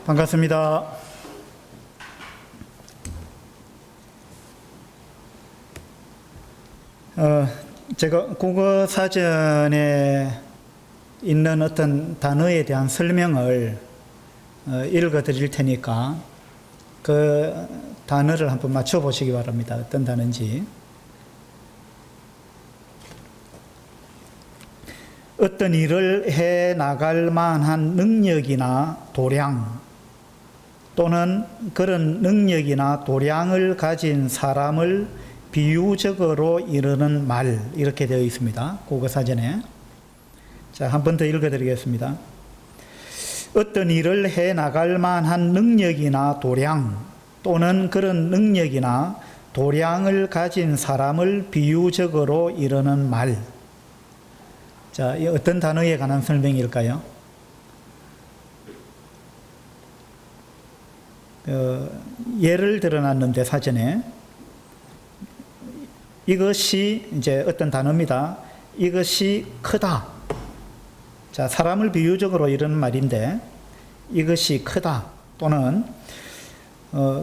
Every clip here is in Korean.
반갑습니다. 제가 국어 사전에 있는 어떤 단어에 대한 설명을 읽어 드릴 테니까 그 단어를 한번 맞춰 보시기 바랍니다. 어떤 단어인지. 어떤 일을 해 나갈 만한 능력이나 도량 또는 그런 능력이나 도량을 가진 사람을 비유적으로 이르는 말, 이렇게 되어 있습니다. 국어사전에. 자, 한 번 더 읽어드리겠습니다. 어떤 일을 해 나갈 만한 능력이나 도량 또는 그런 능력이나 도량을 가진 사람을 비유적으로 이르는 말. 자, 이 어떤 단어에 관한 설명일까요? 예를 들어놨는데 사전에 이것이 이제 어떤 단어입니다. 이것이 크다. 자, 사람을 비유적으로 이런 말인데 이것이 크다 또는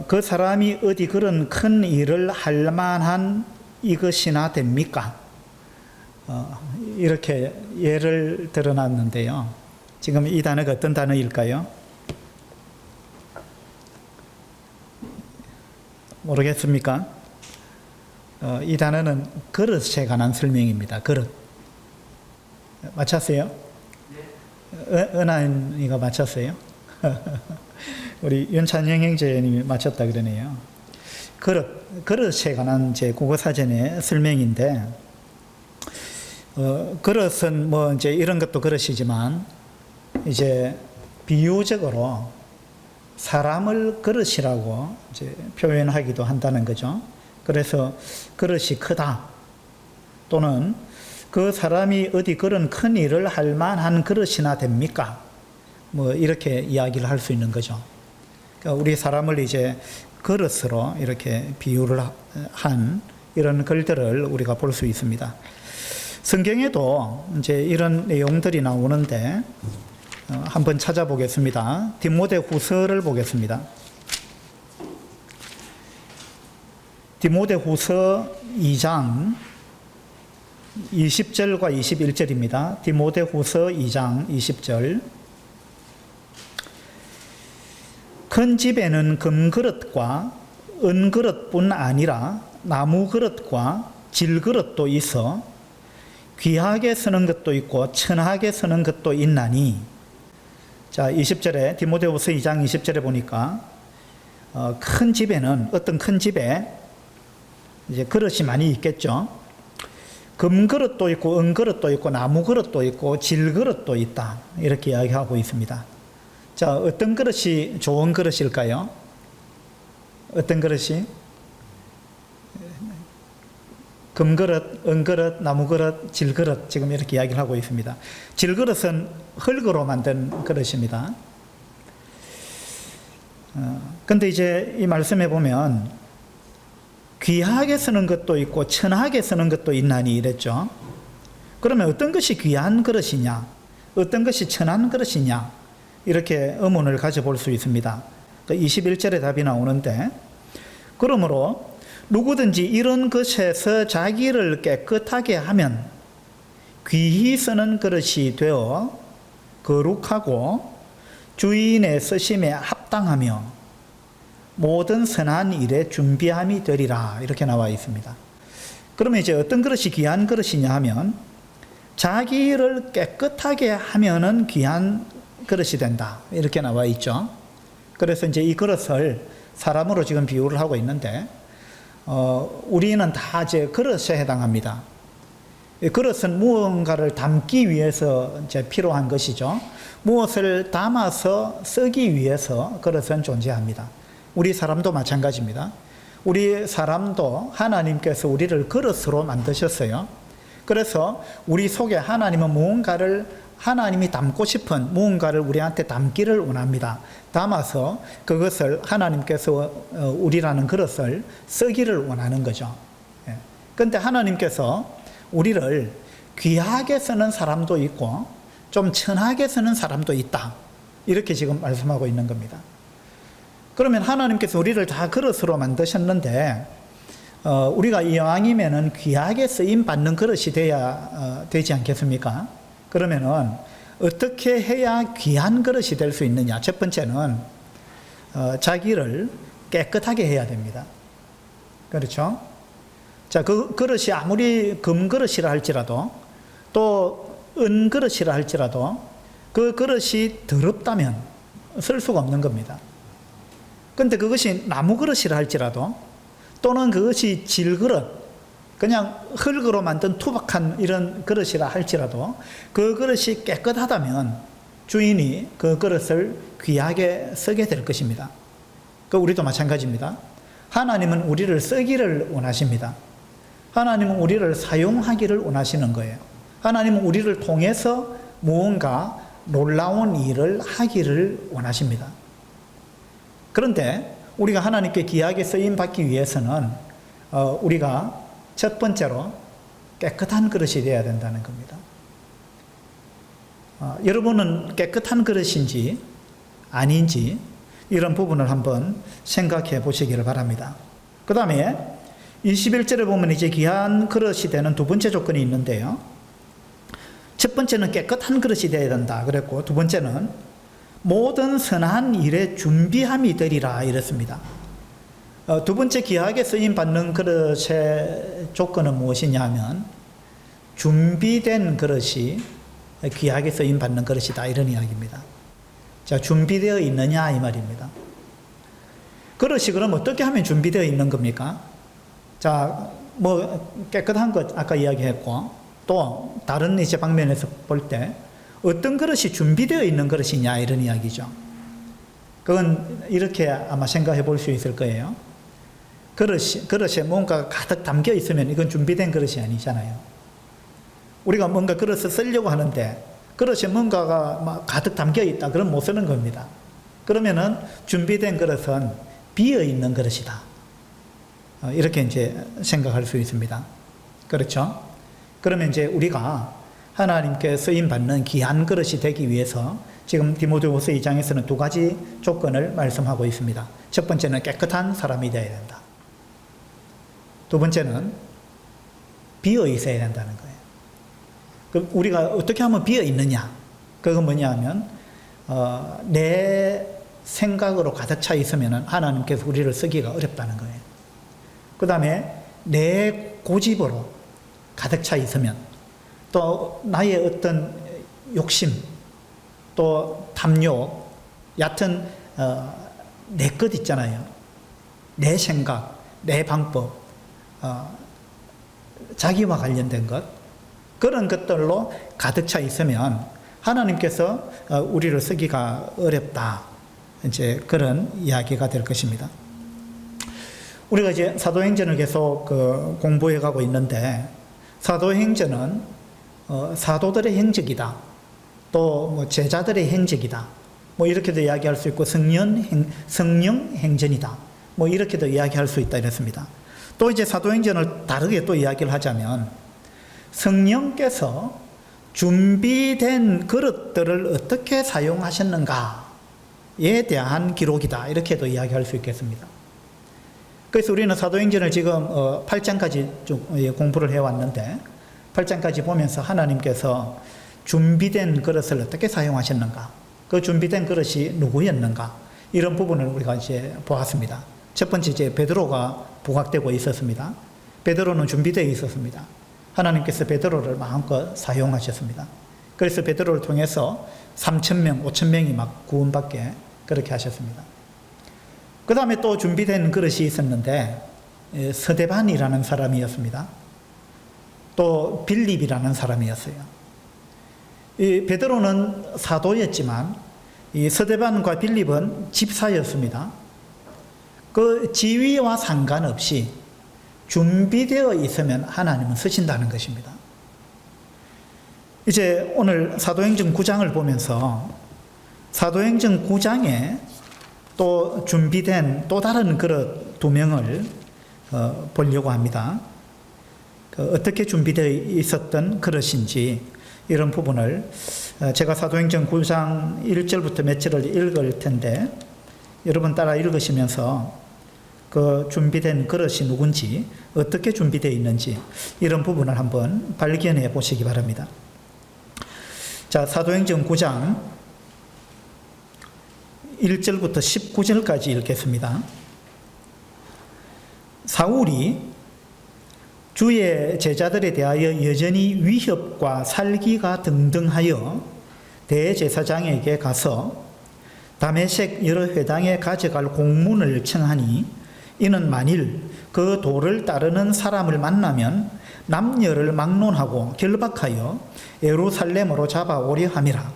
그 사람이 어디 그런 큰 일을 할 만한 이것이나 됩니까? 이렇게 예를 들어놨는데요. 지금 이 단어가 어떤 단어일까요? 모르겠습니까? 이 단어는 그릇에 관한 설명입니다. 그릇. 맞췄어요? 네. 은하이가 맞췄어요? 우리 윤찬영 형제님이 맞췄다 그러네요. 그릇에 관한 제 국어사전의 설명인데, 그릇은 뭐 이제 이런 것도 그릇이지만, 이제 비유적으로 사람을 그릇이라고 이제 표현하기도 한다는 거죠. 그래서 그릇이 크다 또는 그 사람이 어디 그런 큰 일을 할 만한 그릇이나 됩니까? 뭐 이렇게 이야기를 할 수 있는 거죠. 그러니까 우리 사람을 이제 그릇으로 이렇게 비유를 한 이런 글들을 우리가 볼 수 있습니다. 성경에도 이제 이런 내용들이 나오는데 한번 찾아보겠습니다. 디모데후서를 보겠습니다. 디모데후서 2장 20절과 21절입니다. 디모데후서 2장 20절. 큰 집에는 금그릇과 은그릇뿐 아니라 나무그릇과 질그릇도 있어 귀하게 쓰는 것도 있고 천하게 쓰는 것도 있나니. 자, 20절에 디모데후서 2장 20절에 보니까 큰 집에는, 어떤 큰 집에 이제 그릇이 많이 있겠죠. 금그릇도 있고 은그릇도 있고 나무그릇도 있고 질그릇도 있다, 이렇게 이야기하고 있습니다. 자, 어떤 그릇이 좋은 그릇일까요? 어떤 그릇이? 금그릇, 은그릇, 나무그릇, 질그릇, 지금 이렇게 이야기를 하고 있습니다. 질그릇은 흙으로 만든 그릇입니다. 근데 이제 이 말씀에 보면 귀하게 쓰는 것도 있고 천하게 쓰는 것도 있나니 이랬죠. 그러면 어떤 것이 귀한 그릇이냐, 어떤 것이 천한 그릇이냐, 이렇게 의문을 가져볼 수 있습니다. 21절에 답이 나오는데, 그러므로 누구든지 이런 것에서 자기를 깨끗하게 하면 귀히 쓰는 그릇이 되어 거룩하고 주인의 쓰심에 합당하며 모든 선한 일에 준비함이 되리라, 이렇게 나와 있습니다. 그러면 이제 어떤 그릇이 귀한 그릇이냐 하면 자기를 깨끗하게 하면은 귀한 그릇이 된다, 이렇게 나와 있죠. 그래서 이제 이 그릇을 사람으로 지금 비유를 하고 있는데, 우리는 다 이제 그릇에 해당합니다. 이 그릇은 무언가를 담기 위해서 이제 필요한 것이죠. 무엇을 담아서 쓰기 위해서 그릇은 존재합니다. 우리 사람도 마찬가지입니다. 우리 사람도 하나님께서 우리를 그릇으로 만드셨어요. 그래서 우리 속에 하나님은 무언가를, 하나님이 담고 싶은 무언가를 우리한테 담기를 원합니다. 담아서 그것을 하나님께서 우리라는 그릇을 쓰기를 원하는 거죠. 그런데 하나님께서 우리를 귀하게 쓰는 사람도 있고 좀 천하게 쓰는 사람도 있다, 이렇게 지금 말씀하고 있는 겁니다. 그러면 하나님께서 우리를 다 그릇으로 만드셨는데 우리가 이왕이면은 귀하게 쓰임 받는 그릇이 돼야 되지 않겠습니까? 그러면은 어떻게 해야 귀한 그릇이 될 수 있느냐? 첫 번째는 자기를 깨끗하게 해야 됩니다. 그렇죠? 자, 그 그릇이 아무리 금그릇이라 할지라도 또 은그릇이라 할지라도 그 그릇이 더럽다면 쓸 수가 없는 겁니다. 그런데 그것이 나무그릇이라 할지라도 또는 그것이 질그릇, 그냥 흙으로 만든 투박한 이런 그릇이라 할지라도 그 그릇이 깨끗하다면 주인이 그 그릇을 귀하게 쓰게 될 것입니다. 그 우리도 마찬가지입니다. 하나님은 우리를 쓰기를 원하십니다. 하나님은 우리를 사용하기를 원하시는 거예요. 하나님은 우리를 통해서 무언가 놀라운 일을 하기를 원하십니다. 그런데 우리가 하나님께 귀하게 쓰임받기 위해서는 우리가 첫 번째로 깨끗한 그릇이 되어야 된다는 겁니다. 여러분은 깨끗한 그릇인지 아닌지 이런 부분을 한번 생각해 보시기를 바랍니다. 그 다음에 21절에 보면 이제 귀한 그릇이 되는 두 번째 조건이 있는데요. 첫 번째는 깨끗한 그릇이 되어야 된다 그랬고, 두 번째는 모든 선한 일에 준비함이 되리라 이랬습니다. 두 번째 귀하게 쓰임 받는 그릇의 조건은 무엇이냐 하면 준비된 그릇이 귀하게 쓰임 받는 그릇이다 이런 이야기입니다. 자, 준비되어 있느냐 이 말입니다. 그릇이 그럼 어떻게 하면 준비되어 있는 겁니까? 자, 뭐 깨끗한 것 아까 이야기했고, 또 다른 이제 방면에서 볼 때 어떤 그릇이 준비되어 있는 그릇이냐 이런 이야기죠. 그건 이렇게 아마 생각해 볼 수 있을 거예요. 그릇에 뭔가 가득 담겨 있으면 이건 준비된 그릇이 아니잖아요. 우리가 뭔가 그릇을 쓰려고 하는데 그릇에 뭔가가 막 가득 담겨 있다 그럼 못 쓰는 겁니다. 그러면은 준비된 그릇은 비어 있는 그릇이다. 이렇게 이제 생각할 수 있습니다. 그렇죠? 그러면 이제 우리가 하나님께 쓰임 받는 귀한 그릇이 되기 위해서 지금 디모데후서 2장에서는 두 가지 조건을 말씀하고 있습니다. 첫 번째는 깨끗한 사람이 되어야 된다. 두 번째는 비어 있어야 된다는 거예요. 그럼 우리가 어떻게 하면 비어 있느냐? 그건 뭐냐 하면 내 생각으로 가득 차 있으면 하나님께서 우리를 쓰기가 어렵다는 거예요. 그 다음에 내 고집으로 가득 차 있으면, 또 나의 어떤 욕심, 또 탐욕, 얕은 내 것 있잖아요. 내 생각, 내 방법, 자기와 관련된 것, 그런 것들로 가득 차 있으면 하나님께서 우리를 쓰기가 어렵다. 이제 그런 이야기가 될 것입니다. 우리가 이제 사도행전을 계속 공부해 가고 있는데, 사도행전은 사도들의 행적이다. 또 뭐 제자들의 행적이다. 뭐 이렇게도 이야기할 수 있고 성령 행전이다. 뭐 이렇게도 이야기할 수 있다 이랬습니다. 또 이제 사도행전을 다르게 또 이야기를 하자면 성령께서 준비된 그릇들을 어떻게 사용하셨는가에 대한 기록이다. 이렇게도 이야기할 수 있겠습니다. 그래서 우리는 사도행전을 지금 8장까지 쭉 공부를 해왔는데 8장까지 보면서 하나님께서 준비된 그릇을 어떻게 사용하셨는가, 그 준비된 그릇이 누구였는가, 이런 부분을 우리가 이제 보았습니다. 첫 번째 이제 베드로가 부각되고 있었습니다. 베드로는 준비되어 있었습니다. 하나님께서 베드로를 마음껏 사용하셨습니다. 그래서 베드로를 통해서 3,000명, 5,000명이 막 구원받게 그렇게 하셨습니다. 그 다음에 또 준비된 그릇이 있었는데 서대반이라는 사람이었습니다. 또 빌립이라는 사람이었어요. 이 베드로는 사도였지만 이 서대반과 빌립은 집사였습니다. 그 지위와 상관없이 준비되어 있으면 하나님은 쓰신다는 것입니다. 이제 오늘 사도행전 9장을 보면서 사도행전 9장에 또 준비된 또 다른 그릇 두 명을 보려고 합니다. 어떻게 준비되어 있었던 그릇인지 이런 부분을 제가 사도행전 9장 1절부터 몇 절을 읽을 텐데 여러분 따라 읽으시면서 그 준비된 그릇이 누군지, 어떻게 준비되어 있는지 이런 부분을 한번 발견해 보시기 바랍니다. 자, 사도행전 9장 1절부터 19절까지 읽겠습니다. 사울이 주의 제자들에 대하여 여전히 위협과 살기가 등등하여 대제사장에게 가서 다메섹 여러 회당에 가져갈 공문을 청하니 이는 만일 그 도를 따르는 사람을 만나면 남녀를 막론하고 결박하여 예루살렘으로 잡아오려 함이라.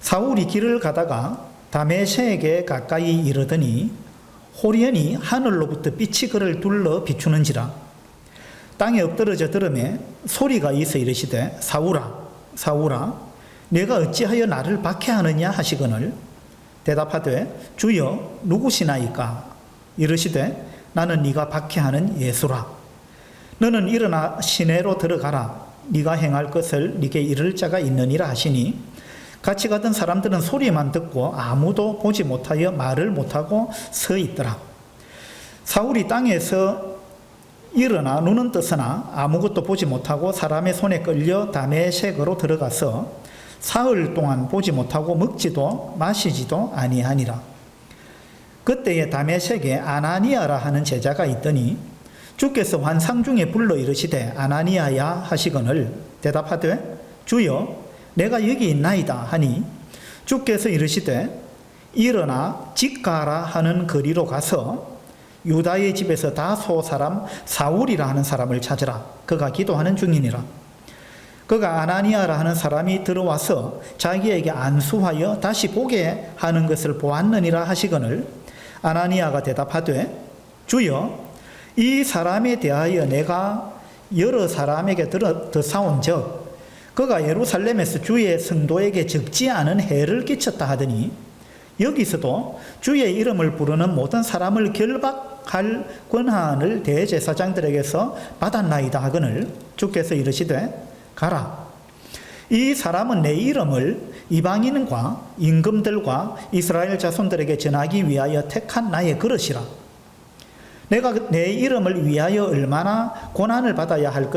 사울이 길을 가다가 다메섹에 가까이 이르더니 호련히 하늘로부터 빛이 그를 둘러 비추는지라. 땅에 엎드러져 들음에 소리가 있어 이르시되 사울아 사울아 내가 어찌하여 나를 박해하느냐 하시거늘 대답하되 주여 누구시나이까. 이르시되 나는 네가 박해하는 예수라. 너는 일어나 시내로 들어가라. 네가 행할 것을 네게 이를 자가 있느니라 하시니 같이 가던 사람들은 소리만 듣고 아무도 보지 못하여 말을 못하고 서 있더라. 사울이 땅에서 일어나 눈은 뜨서나 아무것도 보지 못하고 사람의 손에 끌려 다메섹으로 들어가서 사흘 동안 보지 못하고 먹지도 마시지도 아니하니라. 그때에 다메섹에 아나니아라 하는 제자가 있더니 주께서 환상 중에 불러 이르시되 아나니아야 하시거늘 대답하되 주여 내가 여기 있나이다 하니 주께서 이르시되 일어나 직가라 하는 거리로 가서 유다의 집에서 다소 사람 사울이라 하는 사람을 찾으라. 그가 기도하는 중이니라. 그가 아나니아라 하는 사람이 들어와서 자기에게 안수하여 다시 보게 하는 것을 보았느니라 하시거늘 아나니아가 대답하되 주여 이 사람에 대하여 내가 여러 사람에게 듣사온 적 그가 예루살렘에서 주의 성도에게 적지 않은 해를 끼쳤다 하더니 여기서도 주의 이름을 부르는 모든 사람을 결박할 권한을 대제사장들에게서 받았나이다 하거늘 주께서 이르시되 가라. 이 사람은 내 이름을 이방인과 임금들과 이스라엘 자손들에게 전하기 위하여 택한 나의 그릇이라. 내가 내 이름을 위하여 얼마나 고난을 받아야 할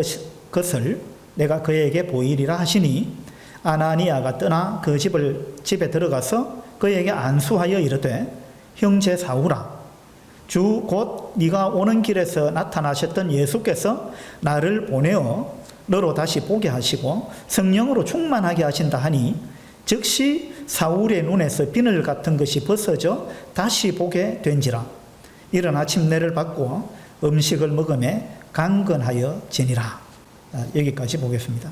것을 내가 그에게 보이리라 하시니 아나니아가 떠나 그 집에 들어가서 그에게 안수하여 이르되 형제 사울아 주 곧 네가 오는 길에서 나타나셨던 예수께서 나를 보내어 너로 다시 보게 하시고 성령으로 충만하게 하신다 하니 즉시 사울의 눈에서 비늘 같은 것이 벗어져 다시 보게 된지라. 일어나 침례를 받고 음식을 먹음에 강건하여 지니라. 여기까지 보겠습니다.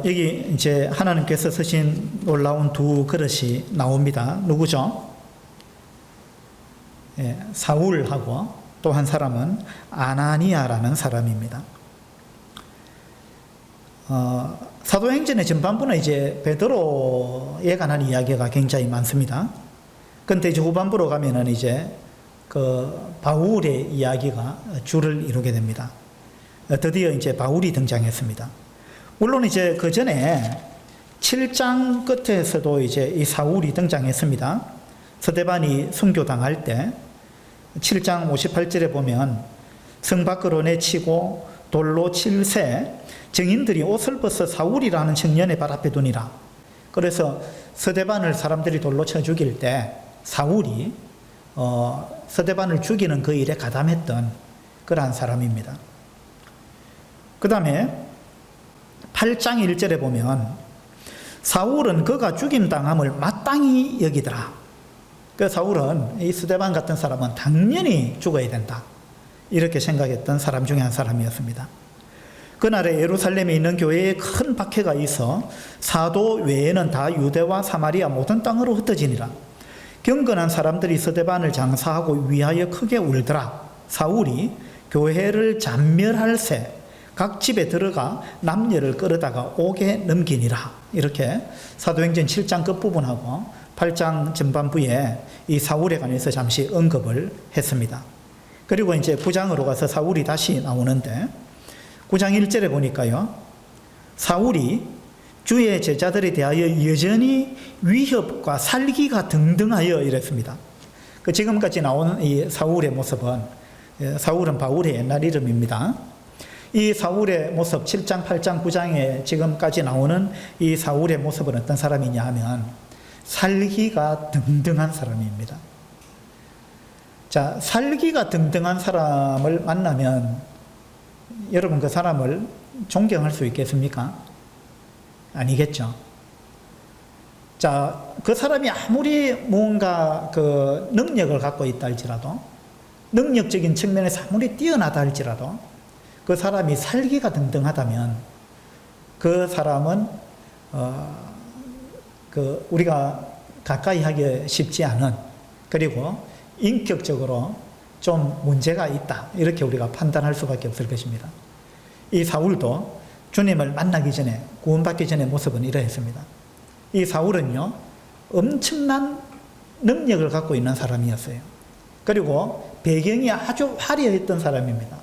여기 이제 하나님께서 쓰신 놀라운 두 그릇이 나옵니다. 누구죠? 예, 사울하고 또 한 사람은 아나니아라는 사람입니다. 사도행전의 전반부는 이제 베드로에 관한 이야기가 굉장히 많습니다. 근데 이제 후반부로 가면은 이제 그 바울의 이야기가 줄을 이루게 됩니다. 드디어 이제 바울이 등장했습니다. 물론 이제 그 전에 7장 끝에서도 이제 이 사울이 등장했습니다. 스데반이 순교당할 때 7장 58절에 보면 성 밖으로 내치고 돌로 칠새 증인들이 옷을 벗어 사울이라는 청년의 발 앞에 두니라. 그래서 스데반을 사람들이 돌로 쳐 죽일 때 사울이 스데반을 죽이는 그 일에 가담했던 그러한 사람입니다. 그 다음에 8장 1절에 보면 사울은 그가 죽임당함을 마땅히 여기더라. 그 사울은 이 스데반 같은 사람은 당연히 죽어야 된다 이렇게 생각했던 사람 중에 한 사람이었습니다. 그날에 예루살렘에 있는 교회에 큰 박해가 있어 사도 외에는 다 유대와 사마리아 모든 땅으로 흩어지니라. 경건한 사람들이 스데반을 장사하고 위하여 크게 울더라. 사울이 교회를 잔멸할새 각 집에 들어가 남녀를 끌어다가 옥에 넘기니라. 이렇게 사도행전 7장 끝부분하고 8장 전반부에 이 사울에 관해서 잠시 언급을 했습니다. 그리고 이제 9장으로 가서 사울이 다시 나오는데 9장 1절에 보니까요. 사울이 주의 제자들에 대하여 여전히 위협과 살기가 등등하여 이랬습니다. 그 지금까지 나온 이 사울의 모습은, 사울은 바울의 옛날 이름입니다. 이 사울의 모습 7장, 8장, 9장에 지금까지 나오는 이 사울의 모습은 어떤 사람이냐 하면 살기가 등등한 사람입니다. 자, 살기가 등등한 사람을 만나면 여러분 그 사람을 존경할 수 있겠습니까? 아니겠죠. 자, 그 사람이 아무리 뭔가 그 능력을 갖고 있다 할지라도, 능력적인 측면에서 아무리 뛰어나다 할지라도 그 사람이 살기가 등등하다면 그 사람은 우리가 가까이 하기 쉽지 않은, 그리고 인격적으로 좀 문제가 있다, 이렇게 우리가 판단할 수밖에 없을 것입니다. 이 사울도 주님을 만나기 전에, 구원받기 전의 모습은 이러했습니다. 이 사울은요, 엄청난 능력을 갖고 있는 사람이었어요. 그리고 배경이 아주 화려했던 사람입니다.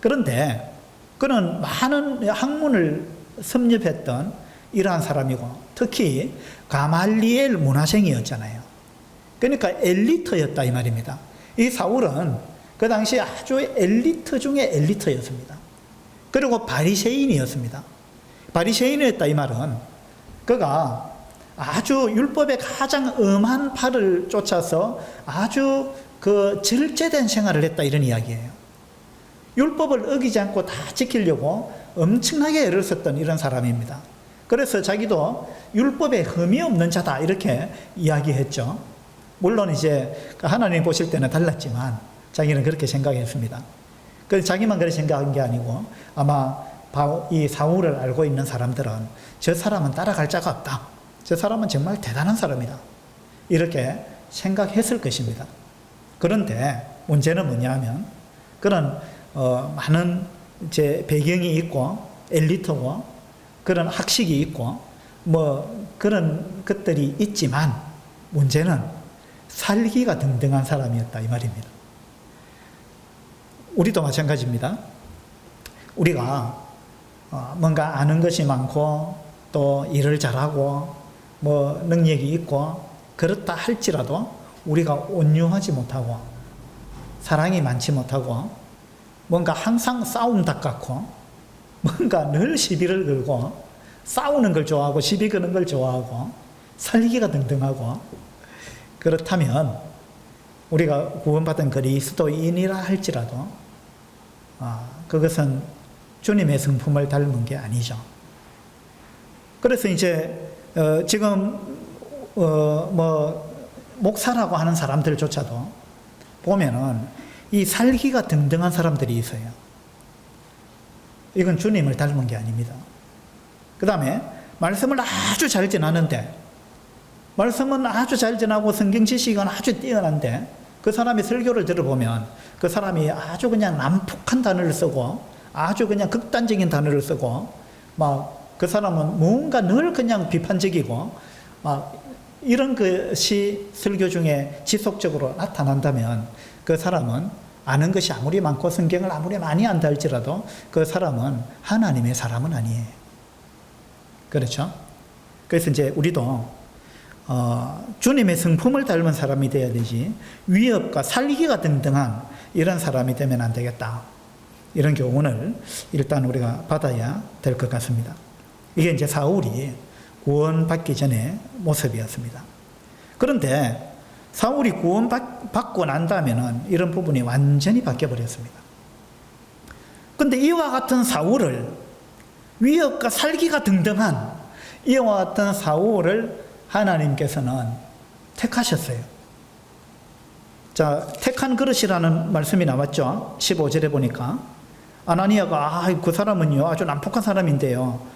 그런데 그는 많은 학문을 섭렵했던 이러한 사람이고, 특히 가말리엘 문화생이었잖아요. 그러니까 엘리트였다 이 말입니다. 이 사울은 그 당시 아주 엘리트 중에 엘리트였습니다. 그리고 바리새인이었습니다. 바리새인이었다 이 말은 그가 아주 율법의 가장 엄한 바를 쫓아서 아주 그 절제된 생활을 했다, 이런 이야기예요. 율법을 어기지 않고 다 지키려고 엄청나게 애를 썼던 이런 사람입니다. 그래서 자기도 율법에 흠이 없는 자다, 이렇게 이야기했죠. 물론 이제 하나님 보실 때는 달랐지만 자기는 그렇게 생각했습니다. 그래서 자기만 그렇게 생각한 게 아니고 아마 이 사울을 알고 있는 사람들은 저 사람은 따라갈 자가 없다, 저 사람은 정말 대단한 사람이다, 이렇게 생각했을 것입니다. 그런데 문제는 뭐냐 하면 그런 많은 이제 배경이 있고 엘리트고 그런 학식이 있고 뭐 그런 것들이 있지만 문제는 살기가 등등한 사람이었다 이 말입니다. 우리도 마찬가지입니다. 우리가 뭔가 아는 것이 많고 또 일을 잘하고 뭐 능력이 있고 그렇다 할지라도 우리가 온유하지 못하고 사랑이 많지 못하고 뭔가 항상 싸움닭 같고 뭔가 늘 시비를 걸고 싸우는 걸 좋아하고 시비 거는 걸 좋아하고 살기가 등등하고, 그렇다면 우리가 구원받은 그리스도인이라 할지라도 그것은 주님의 성품을 닮은 게 아니죠. 그래서 이제 지금 뭐 목사라고 하는 사람들조차도 보면은 이 살기가 등등한 사람들이 있어요. 이건 주님을 닮은 게 아닙니다. 그 다음에 말씀을 아주 잘 전하는데, 말씀은 아주 잘 전하고 성경 지식은 아주 뛰어난데 그 사람이 설교를 들어보면 그 사람이 아주 그냥 난폭한 단어를 쓰고 아주 그냥 극단적인 단어를 쓰고 막 그 사람은 뭔가 늘 그냥 비판적이고 막 이런 것이 설교 중에 지속적으로 나타난다면 그 사람은 아는 것이 아무리 많고 성경을 아무리 많이 안다 할지라도 그 사람은 하나님의 사람은 아니에요. 그렇죠? 그래서 이제 우리도 주님의 성품을 닮은 사람이 되어야 되지 위협과 살기가 등등한 이런 사람이 되면 안 되겠다, 이런 교훈을 일단 우리가 받아야 될 것 같습니다. 이게 이제 사울이 구원받기 전의 모습이었습니다. 그런데 사울이 구원받고 난 다음에는 이런 부분이 완전히 바뀌어버렸습니다. 그런데 이와 같은 사울을, 위협과 살기가 등등한 이와 같은 사울을 하나님께서는 택하셨어요. 자, 택한 그릇이라는 말씀이 나왔죠. 15절에 보니까 아나니아가 그 사람은요 아주 난폭한 사람인데요,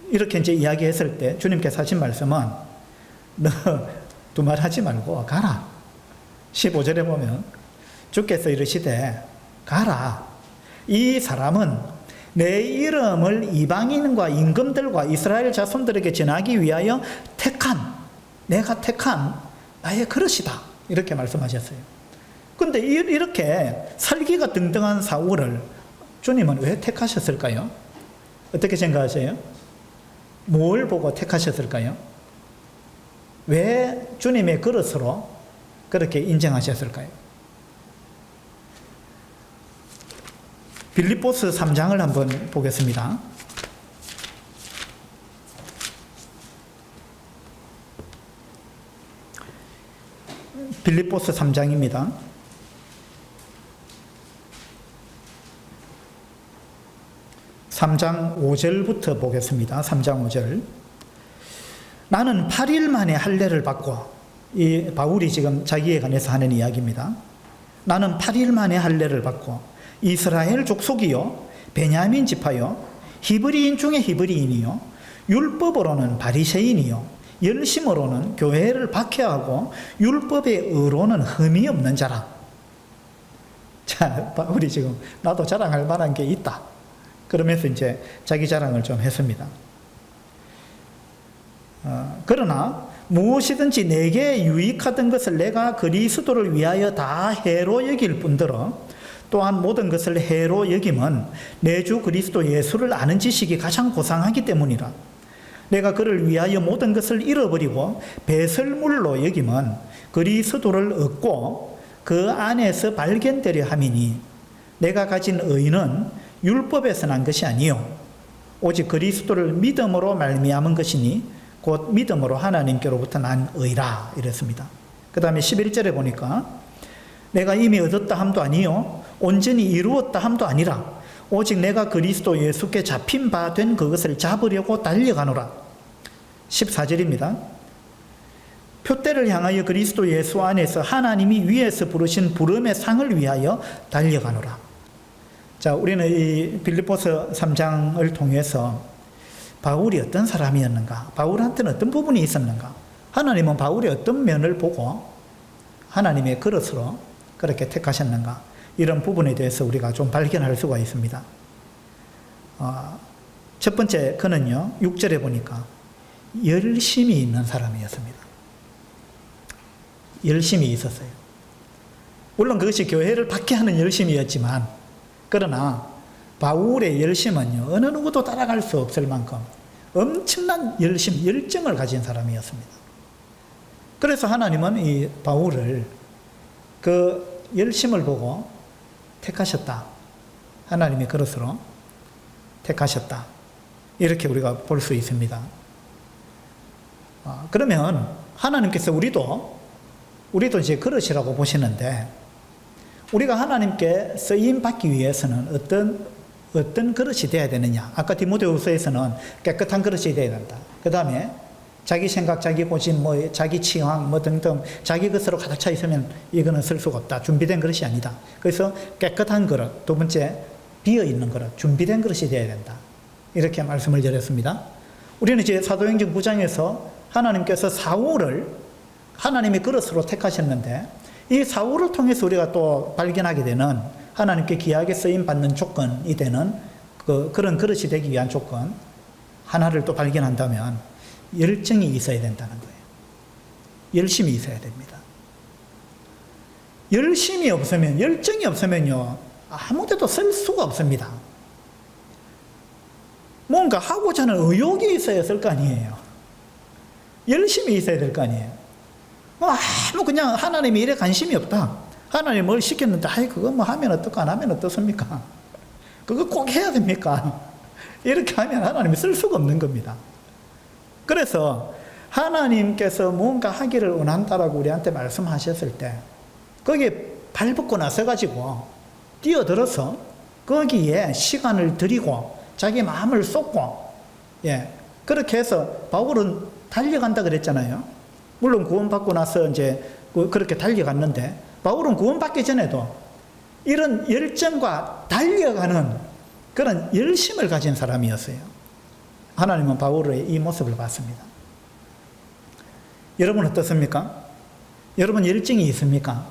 이렇게 이제 이야기했을 때 주님께서 하신 말씀은 너 두말하지 말고 가라. 15절에 보면 주께서 이르시되 가라. 이 사람은 내 이름을 이방인과 임금들과 이스라엘 자손들에게 전하기 위하여 내가 택한 나의 그릇이다, 이렇게 말씀하셨어요. 그런데 이렇게 살기가 등등한 사울을 주님은 왜 택하셨을까요? 어떻게 생각하세요? 뭘 보고 택하셨을까요? 왜 주님의 그릇으로 그렇게 인정하셨을까요? 빌립보서 3장을 한번 보겠습니다. 빌립보서 3장입니다. 3장 5절부터 보겠습니다. 3장 5절. 나는 8일 만에 할례를 받고, 이 바울이 지금 자기에 관해서 하는 이야기입니다. 나는 8일 만에 할례를 받고 이스라엘 족속이요 베냐민 지파요 히브리인 중에 히브리인이요 율법으로는 바리새인이요 열심으로는 교회를 박해하고 율법의 의로는 흠이 없는 자라. 자, 바울이 지금 나도 자랑할 만한 게 있다. 그러면서 이제 자기 자랑을 좀 했습니다. 그러나 무엇이든지 내게 유익하던 것을 내가 그리스도를 위하여 다 해로 여길 뿐더러 또한 모든 것을 해로 여김은 내 주 그리스도 예수를 아는 지식이 가장 고상하기 때문이라. 내가 그를 위하여 모든 것을 잃어버리고 배설물로 여김은 그리스도를 얻고 그 안에서 발견되려 함이니 내가 가진 의는 율법에서 난 것이 아니요 오직 그리스도를 믿음으로 말미암은 것이니 곧 믿음으로 하나님께로부터 난 의라 이랬습니다. 그 다음에 11절에 보니까 내가 이미 얻었다 함도 아니요 온전히 이루었다 함도 아니라 오직 내가 그리스도 예수께 잡힌 바 된 그것을 잡으려고 달려가노라. 14절입니다. 표대를 향하여 그리스도 예수 안에서 하나님이 위에서 부르신 부름의 상을 위하여 달려가노라. 자, 우리는 이 빌립보서 3장을 통해서 바울이 어떤 사람이었는가, 바울한테는 어떤 부분이 있었는가, 하나님은 바울의 어떤 면을 보고 하나님의 그릇으로 그렇게 택하셨는가, 이런 부분에 대해서 우리가 좀 발견할 수가 있습니다. 첫 번째 그는요 6절에 보니까 열심이 있는 사람이었습니다. 열심이 있었어요. 물론 그것이 교회를 박해하는 열심이었지만 그러나 바울의 열심은요 어느 누구도 따라갈 수 없을 만큼 엄청난 열심, 열정을 가진 사람이었습니다. 그래서 하나님은 이 바울을 그 열심을 보고 택하셨다. 하나님의 그릇으로 택하셨다. 이렇게 우리가 볼 수 있습니다. 그러면 하나님께서 우리도 이제 그릇이라고 보시는데 우리가 하나님께 쓰임 받기 위해서는 어떤 그릇이 되어야 되느냐. 아까 디모데후서에서는 깨끗한 그릇이 되어야 된다. 그 다음에 자기 생각, 자기 고집, 자기 취향, 등등 자기 것으로 가득 차 있으면 이거는 쓸 수가 없다. 준비된 그릇이 아니다. 그래서 깨끗한 그릇, 두 번째 비어있는 그릇, 준비된 그릇이 되어야 된다. 이렇게 말씀을 드렸습니다. 우리는 이제 사도행전 9장에서 하나님께서 사울을 하나님의 그릇으로 택하셨는데 이 사울을 통해서 우리가 또 발견하게 되는 하나님께 귀하게 쓰임받는 조건이 되는 그런 그릇이 되기 위한 조건 하나를 또 발견한다면 열정이 있어야 된다는 거예요. 열심이 있어야 됩니다. 열심이 없으면, 열정이 없으면요 아무 데도 쓸 수가 없습니다. 뭔가 하고자 하는 의욕이 있어야 쓸 거 아니에요. 열심이 있어야 될 거 아니에요. 그냥 하나님이 일에 관심이 없다. 하나님 뭘 시켰는데 그거 하면 어떨까 안 하면 어떻습니까? 그거 꼭 해야 됩니까? 이렇게 하면 하나님이 쓸 수가 없는 겁니다. 그래서 하나님께서 뭔가 하기를 원한다라고 우리한테 말씀하셨을 때 거기에 발벗고 나서가지고 뛰어들어서 거기에 시간을 들이고 자기 마음을 쏟고 그렇게 해서 바울은 달려간다 그랬잖아요. 물론 구원받고 나서 이제 그렇게 달려갔는데 바울은 구원받기 전에도 이런 열정과 달려가는 그런 열심을 가진 사람이었어요. 하나님은 바울의 이 모습을 봤습니다. 여러분 어떻습니까? 여러분 열정이 있습니까?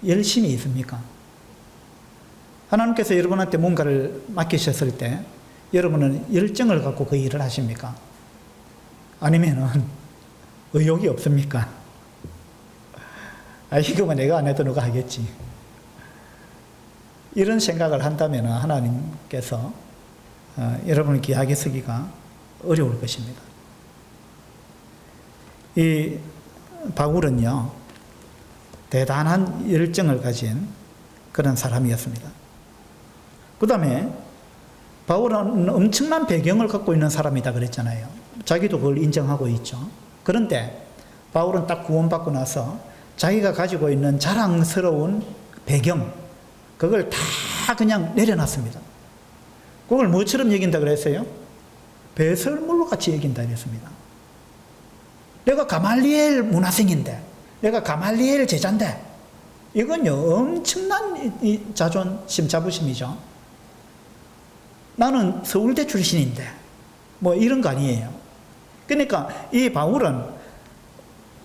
열심이 있습니까? 하나님께서 여러분한테 뭔가를 맡기셨을 때 여러분은 열정을 갖고 그 일을 하십니까? 아니면은 의욕이 없습니까? 이거만 내가 안 해도 누가 하겠지. 이런 생각을 한다면 하나님께서 여러분을 귀하게 쓰기가 어려울 것입니다. 이 바울은요, 대단한 열정을 가진 그런 사람이었습니다. 그 다음에 바울은 엄청난 배경을 갖고 있는 사람이다 그랬잖아요. 자기도 그걸 인정하고 있죠. 그런데 바울은 딱 구원받고 나서 자기가 가지고 있는 자랑스러운 배경, 그걸 다 그냥 내려놨습니다. 그걸 뭐처럼 여긴다 그랬어요? 배설물로 같이 여긴다 그랬습니다. 내가 가말리엘 문화생인데, 내가 가말리엘 제자인데, 이건요, 엄청난 이 자존심, 자부심이죠. 나는 서울대 출신인데, 뭐 이런 거 아니에요. 그러니까 이 바울은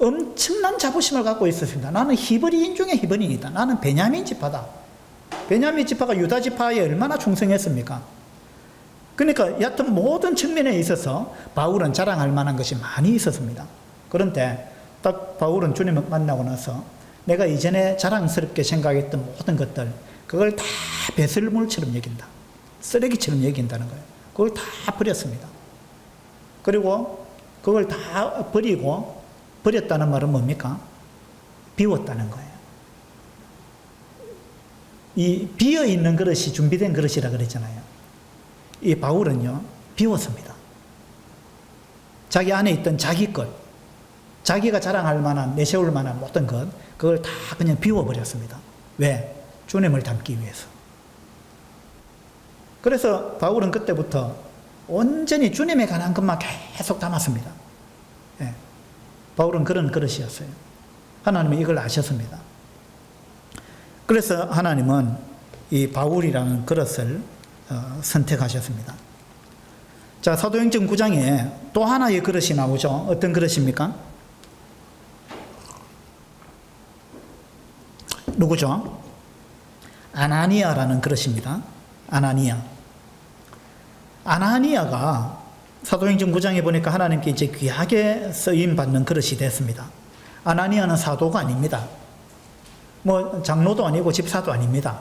엄청난 자부심을 갖고 있었습니다. 나는 히브리인 중에 히브리인이다. 나는 베냐민 지파다. 베냐민 지파가 유다 지파에 얼마나 충성했습니까? 그러니까 여하튼 모든 측면에 있어서 바울은 자랑할 만한 것이 많이 있었습니다. 그런데 딱 바울은 주님을 만나고 나서 내가 이전에 자랑스럽게 생각했던 모든 것들, 그걸 다 배설물처럼 여긴다. 쓰레기처럼 여긴다는 거예요. 그걸 다 버렸습니다. 그리고 그걸 다 버리고, 버렸다는 말은 뭡니까? 비웠다는 거예요. 이 비어있는 그릇이 준비된 그릇이라 그랬잖아요. 이 바울은요, 비웠습니다. 자기 안에 있던 자기 것, 자기가 자랑할 만한, 내세울 만한 모든 것, 그걸 다 그냥 비워버렸습니다. 왜? 주님을 닮기 위해서. 그래서 바울은 그때부터 온전히 주님에 관한 것만 계속 담았습니다. 예. 바울은 그런 그릇이었어요. 하나님은 이걸 아셨습니다. 그래서 하나님은 이 바울이라는 그릇을 선택하셨습니다. 자, 사도행전 9장에 또 하나의 그릇이 나오죠. 어떤 그릇입니까? 누구죠? 아나니아라는 그릇입니다. 아나니아가 사도행전 9장에 보니까 하나님께 이제 귀하게 쓰임 받는 그릇이 됐습니다. 아나니아는 사도가 아닙니다. 뭐 장로도 아니고 집사도 아닙니다.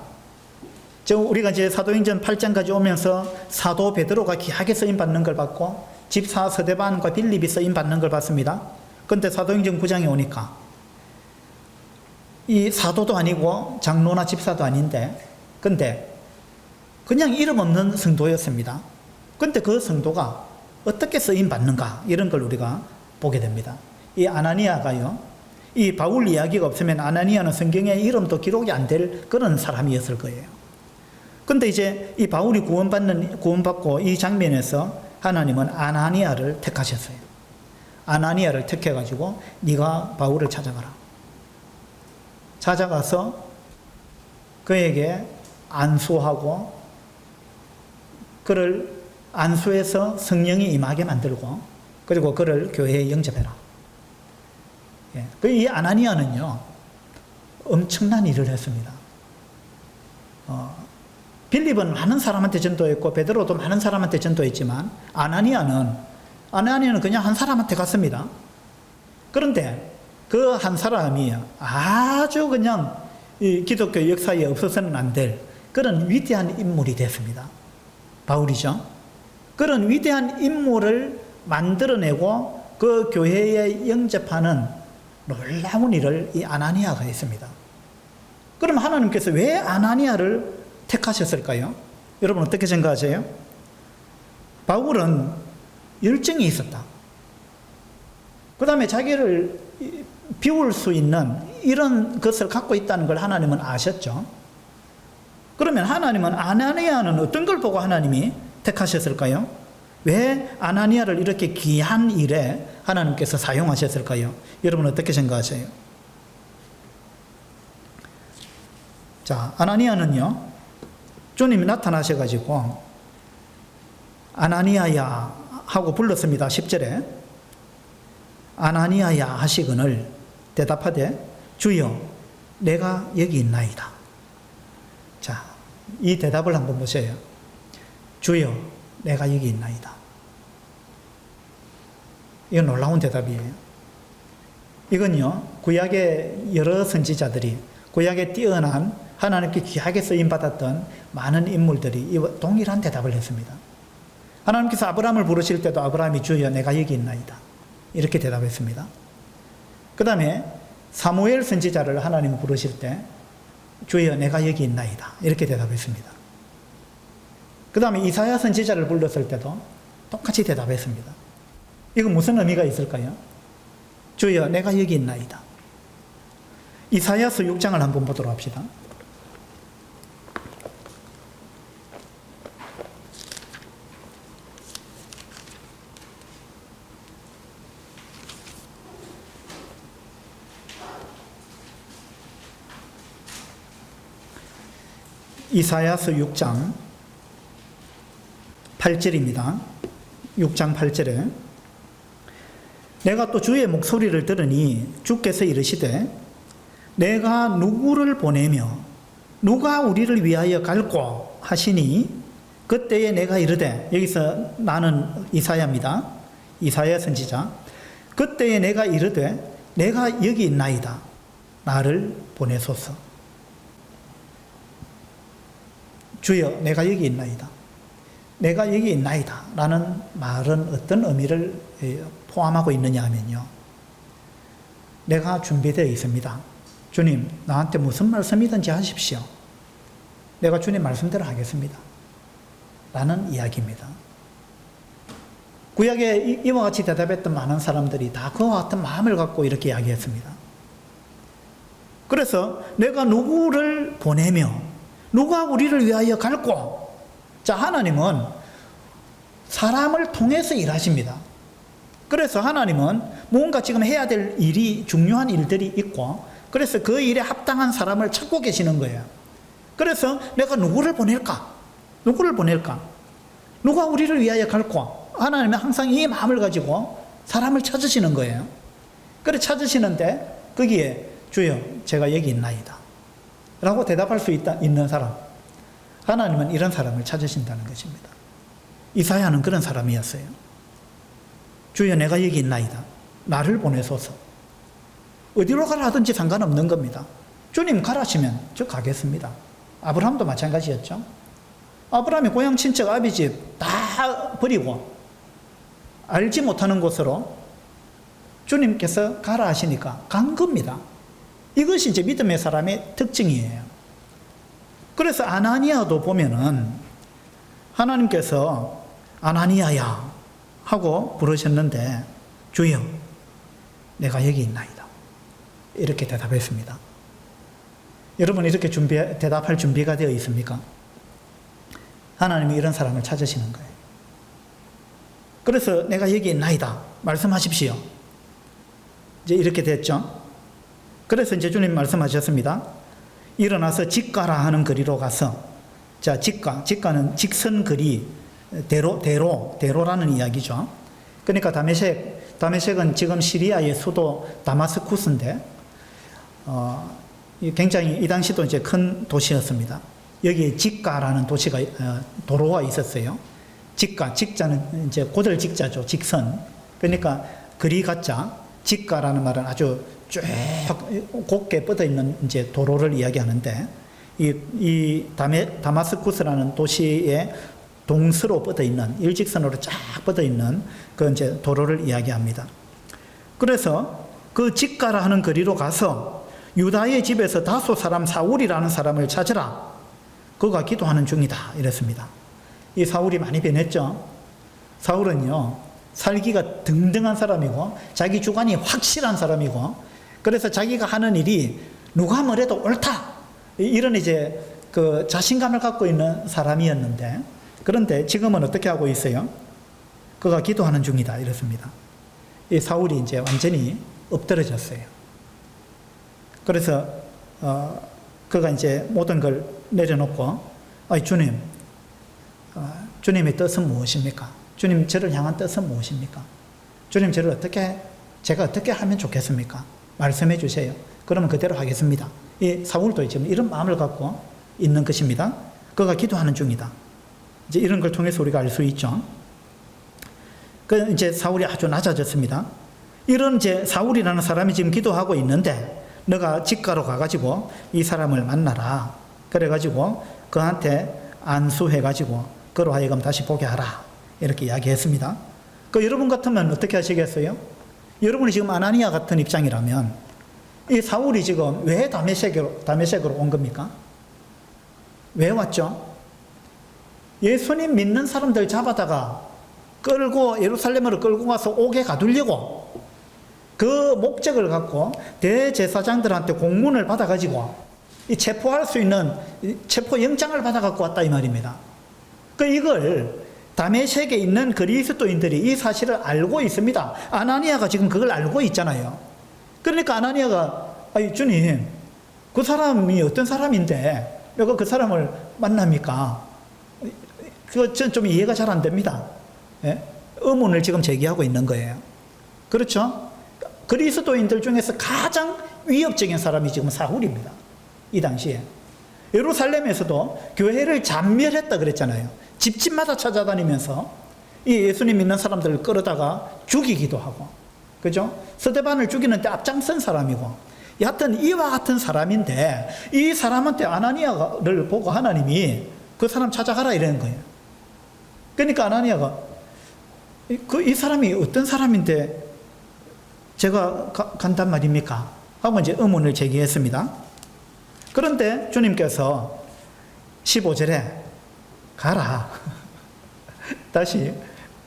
우리가 이제 사도행전 8장까지 오면서 사도 베드로가 귀하게 쓰임 받는 걸 받고 집사 서데반과 빌립이 쓰임 받는 걸 받습니다. 그런데 사도행전 9장에 오니까 이 사도도 아니고 장로나 집사도 아닌데, 근데 그냥 이름 없는 성도였습니다. 근데 그 성도가 어떻게 쓰임 받는가, 이런 걸 우리가 보게 됩니다. 이 아나니아가요, 이 바울 이야기가 없으면 아나니아는 성경에 이름도 기록이 안 될 그런 사람이었을 거예요. 근데 이제 이 바울이 구원받고 이 장면에서 하나님은 아나니아를 택하셨어요. 아나니아를 택해가지고 네가 바울을 찾아가라. 찾아가서 그에게 안수하고 그를 안수해서 성령이 임하게 만들고, 그리고 그를 교회에 영접해라. 예. 이 아나니아는요, 엄청난 일을 했습니다. 빌립은 많은 사람한테 전도했고 베드로도 많은 사람한테 전도했지만 아나니아는 그냥 한 사람한테 갔습니다. 그런데 그 한 사람이 아주 그냥 이 기독교 역사에 없어서는 안 될 그런 위대한 인물이 됐습니다. 바울이죠. 그런 위대한 인물을 만들어내고 그 교회에 영접하는 놀라운 일을 이 아나니아가 했습니다. 그럼 하나님께서 왜 아나니아를 택하셨을까요? 여러분 어떻게 생각하세요? 바울은 열정이 있었다. 그 다음에 자기를 비울 수 있는 이런 것을 갖고 있다는 걸 하나님은 아셨죠. 그러면 하나님은 아나니아는 어떤 걸 보고 하나님이 택하셨을까요? 왜 아나니아를 이렇게 귀한 일에 하나님께서 사용하셨을까요? 여러분 어떻게 생각하세요? 자, 아나니아는요, 주님이 나타나셔가지고 아나니아야 하고 불렀습니다. 10절에 아나니아야 하시거늘 대답하되 주여 내가 여기 있나이다. 자, 이 대답을 한번 보세요. 주여 내가 여기 있나이다. 이건 놀라운 대답이에요. 이건요, 구약의 여러 선지자들이, 구약에 뛰어난 하나님께 귀하게 쓰임받았던 많은 인물들이 이 동일한 대답을 했습니다. 하나님께서 아브라함을 부르실 때도 아브라함이 주여 내가 여기 있나이다 이렇게 대답했습니다. 그 다음에 사무엘 선지자를 하나님이 부르실 때 주여 내가 여기 있나이다 이렇게 대답했습니다. 그 다음에 이사야 선지자를 불렀을 때도 똑같이 대답했습니다. 이거 무슨 의미가 있을까요? 주여 내가 여기 있나이다. 이사야서 6장을 한번 보도록 합시다. 이사야서 6장 8절입니다. 6장 8절에 내가 또 주의 목소리를 들으니 주께서 이르시되 내가 누구를 보내며 누가 우리를 위하여 갈꼬 하시니 그때에 내가 이르되, 여기서 나는 이사야입니다. 이사야 선지자. 그때에 내가 이르되 내가 여기 있나이다. 나를 보내소서. 주여 내가 여기 있나이다. 내가 여기 있나이다 라는 말은 어떤 의미를 포함하고 있느냐 하면요, 내가 준비되어 있습니다. 주님 나한테 무슨 말씀이든지 하십시오. 내가 주님 말씀대로 하겠습니다 라는 이야기입니다. 구약에 이와 같이 대답했던 많은 사람들이 다 그와 같은 마음을 갖고 이렇게 이야기했습니다. 그래서 내가 누구를 보내며 누가 우리를 위하여 갈꼬. 자, 하나님은 사람을 통해서 일하십니다. 그래서 하나님은 뭔가 지금 해야 될 일이, 중요한 일들이 있고, 그래서 그 일에 합당한 사람을 찾고 계시는 거예요. 그래서 내가 누구를 보낼까? 누구를 보낼까? 누가 우리를 위하여 갈꼬? 하나님은 항상 이 마음을 가지고 사람을 찾으시는 거예요. 그래 찾으시는데 거기에 주여 제가 여기 있나이다 라고 대답할 수 있는 사람, 하나님은 이런 사람을 찾으신다는 것입니다. 이사야는 그런 사람이었어요. 주여 내가 여기 있나이다. 나를 보내소서. 어디로 가라든지 상관없는 겁니다. 주님 가라시면 저 가겠습니다. 아브라함도 마찬가지였죠. 아브라함이 고향 친척 아비집 다 버리고 알지 못하는 곳으로 주님께서 가라 하시니까 간 겁니다. 이것이 이제 믿음의 사람의 특징이에요. 그래서 아나니아도 보면은 하나님께서 아나니아야 하고 부르셨는데 주여 내가 여기 있나이다 이렇게 대답했습니다. 여러분 이렇게 대답할 준비가 되어 있습니까? 하나님이 이런 사람을 찾으시는 거예요. 그래서 내가 여기 있나이다 말씀하십시오. 이제 이렇게 됐죠. 그래서 이제 주님 말씀하셨습니다. 일어나서 직가라 하는 거리로 가서, 자, 직가는 직선 거리, 대로라는 이야기죠. 그러니까 다메섹은 지금 시리아의 수도 다마스쿠스인데, 굉장히 이 당시도 이제 큰 도시였습니다. 여기에 직가라는 도로가 있었어요. 직자는 이제 고들 직자죠. 직선. 그러니까 거리 가자, 직가라는 말은 아주 쭉 곱게 뻗어 있는 이제 도로를 이야기하는데, 이 다마스쿠스라는 도시의 동서로 뻗어 있는, 일직선으로 쫙 뻗어 있는 그 이제 도로를 이야기합니다. 그래서 그 직가라 하는 거리로 가서 유다의 집에서 다소 사람 사울이라는 사람을 찾으라. 그가 기도하는 중이다. 이랬습니다. 이 사울이 많이 변했죠. 사울은요, 살기가 등등한 사람이고 자기 주관이 확실한 사람이고, 그래서 자기가 하는 일이 누가 뭐래도 옳다 이런 이제 그 자신감을 갖고 있는 사람이었는데, 그런데 지금은 어떻게 하고 있어요? 그가 기도하는 중이다 이랬습니다. 이 사울이 이제 완전히 엎드러졌어요. 그래서 그가 이제 모든 걸 내려놓고, 주님, 주님의 뜻은 무엇입니까? 주님 저를 향한 뜻은 무엇입니까? 주님 제가 어떻게 하면 좋겠습니까? 말씀해 주세요. 그러면 그대로 하겠습니다. 이 사울도 지금 이런 마음을 갖고 있는 것입니다. 그가 기도하는 중이다. 이제 이런 걸 통해서 우리가 알 수 있죠. 그 이제 사울이 아주 낮아졌습니다. 이런 이제 사울이라는 사람이 지금 기도하고 있는데, 너가 직가로 가가지고 이 사람을 만나라. 그래가지고 그한테 안수해가지고 그로 하여금 다시 보게 하라. 이렇게 이야기했습니다. 그 여러분 같으면 어떻게 하시겠어요? 여러분이 지금 아나니아 같은 입장이라면 이 사울이 지금 왜 다메섹으로 온 겁니까? 왜 왔죠? 예수님 믿는 사람들 잡아다가 끌고 예루살렘으로 끌고 가서 옥에 가두려고 그 목적을 갖고 대제사장들한테 공문을 받아가지고 이 체포할 수 있는 체포 영장을 받아갖고 왔다 이 말입니다. 그 이걸 다메섹에 있는 그리스도인들이 이 사실을 알고 있습니다. 아나니아가 지금 그걸 알고 있잖아요. 그러니까 아나니아가 아니 주님 그 사람이 어떤 사람인데 왜 그 사람을 만납니까? 그거 좀 이해가 잘 안 됩니다. 예? 의문을 지금 제기하고 있는 거예요. 그렇죠? 그리스도인들 중에서 가장 위협적인 사람이 지금 사울입니다. 이 당시에. 예루살렘에서도 교회를 잔멸했다 그랬잖아요. 집집마다 찾아다니면서 이 예수님 믿는 사람들을 끌어다가 죽이기도 하고. 그죠? 스데반을 죽이는데 앞장선 사람이고. 여하튼 이와 같은 사람인데 이 사람한테 아나니아를 보고 하나님이 그 사람 찾아가라 이러는 거예요. 그러니까 아나니아가 이 사람이 어떤 사람인데 제가 간단 말입니까? 하고 이제 의문을 제기했습니다. 그런데 주님께서 15절에 가라. 다시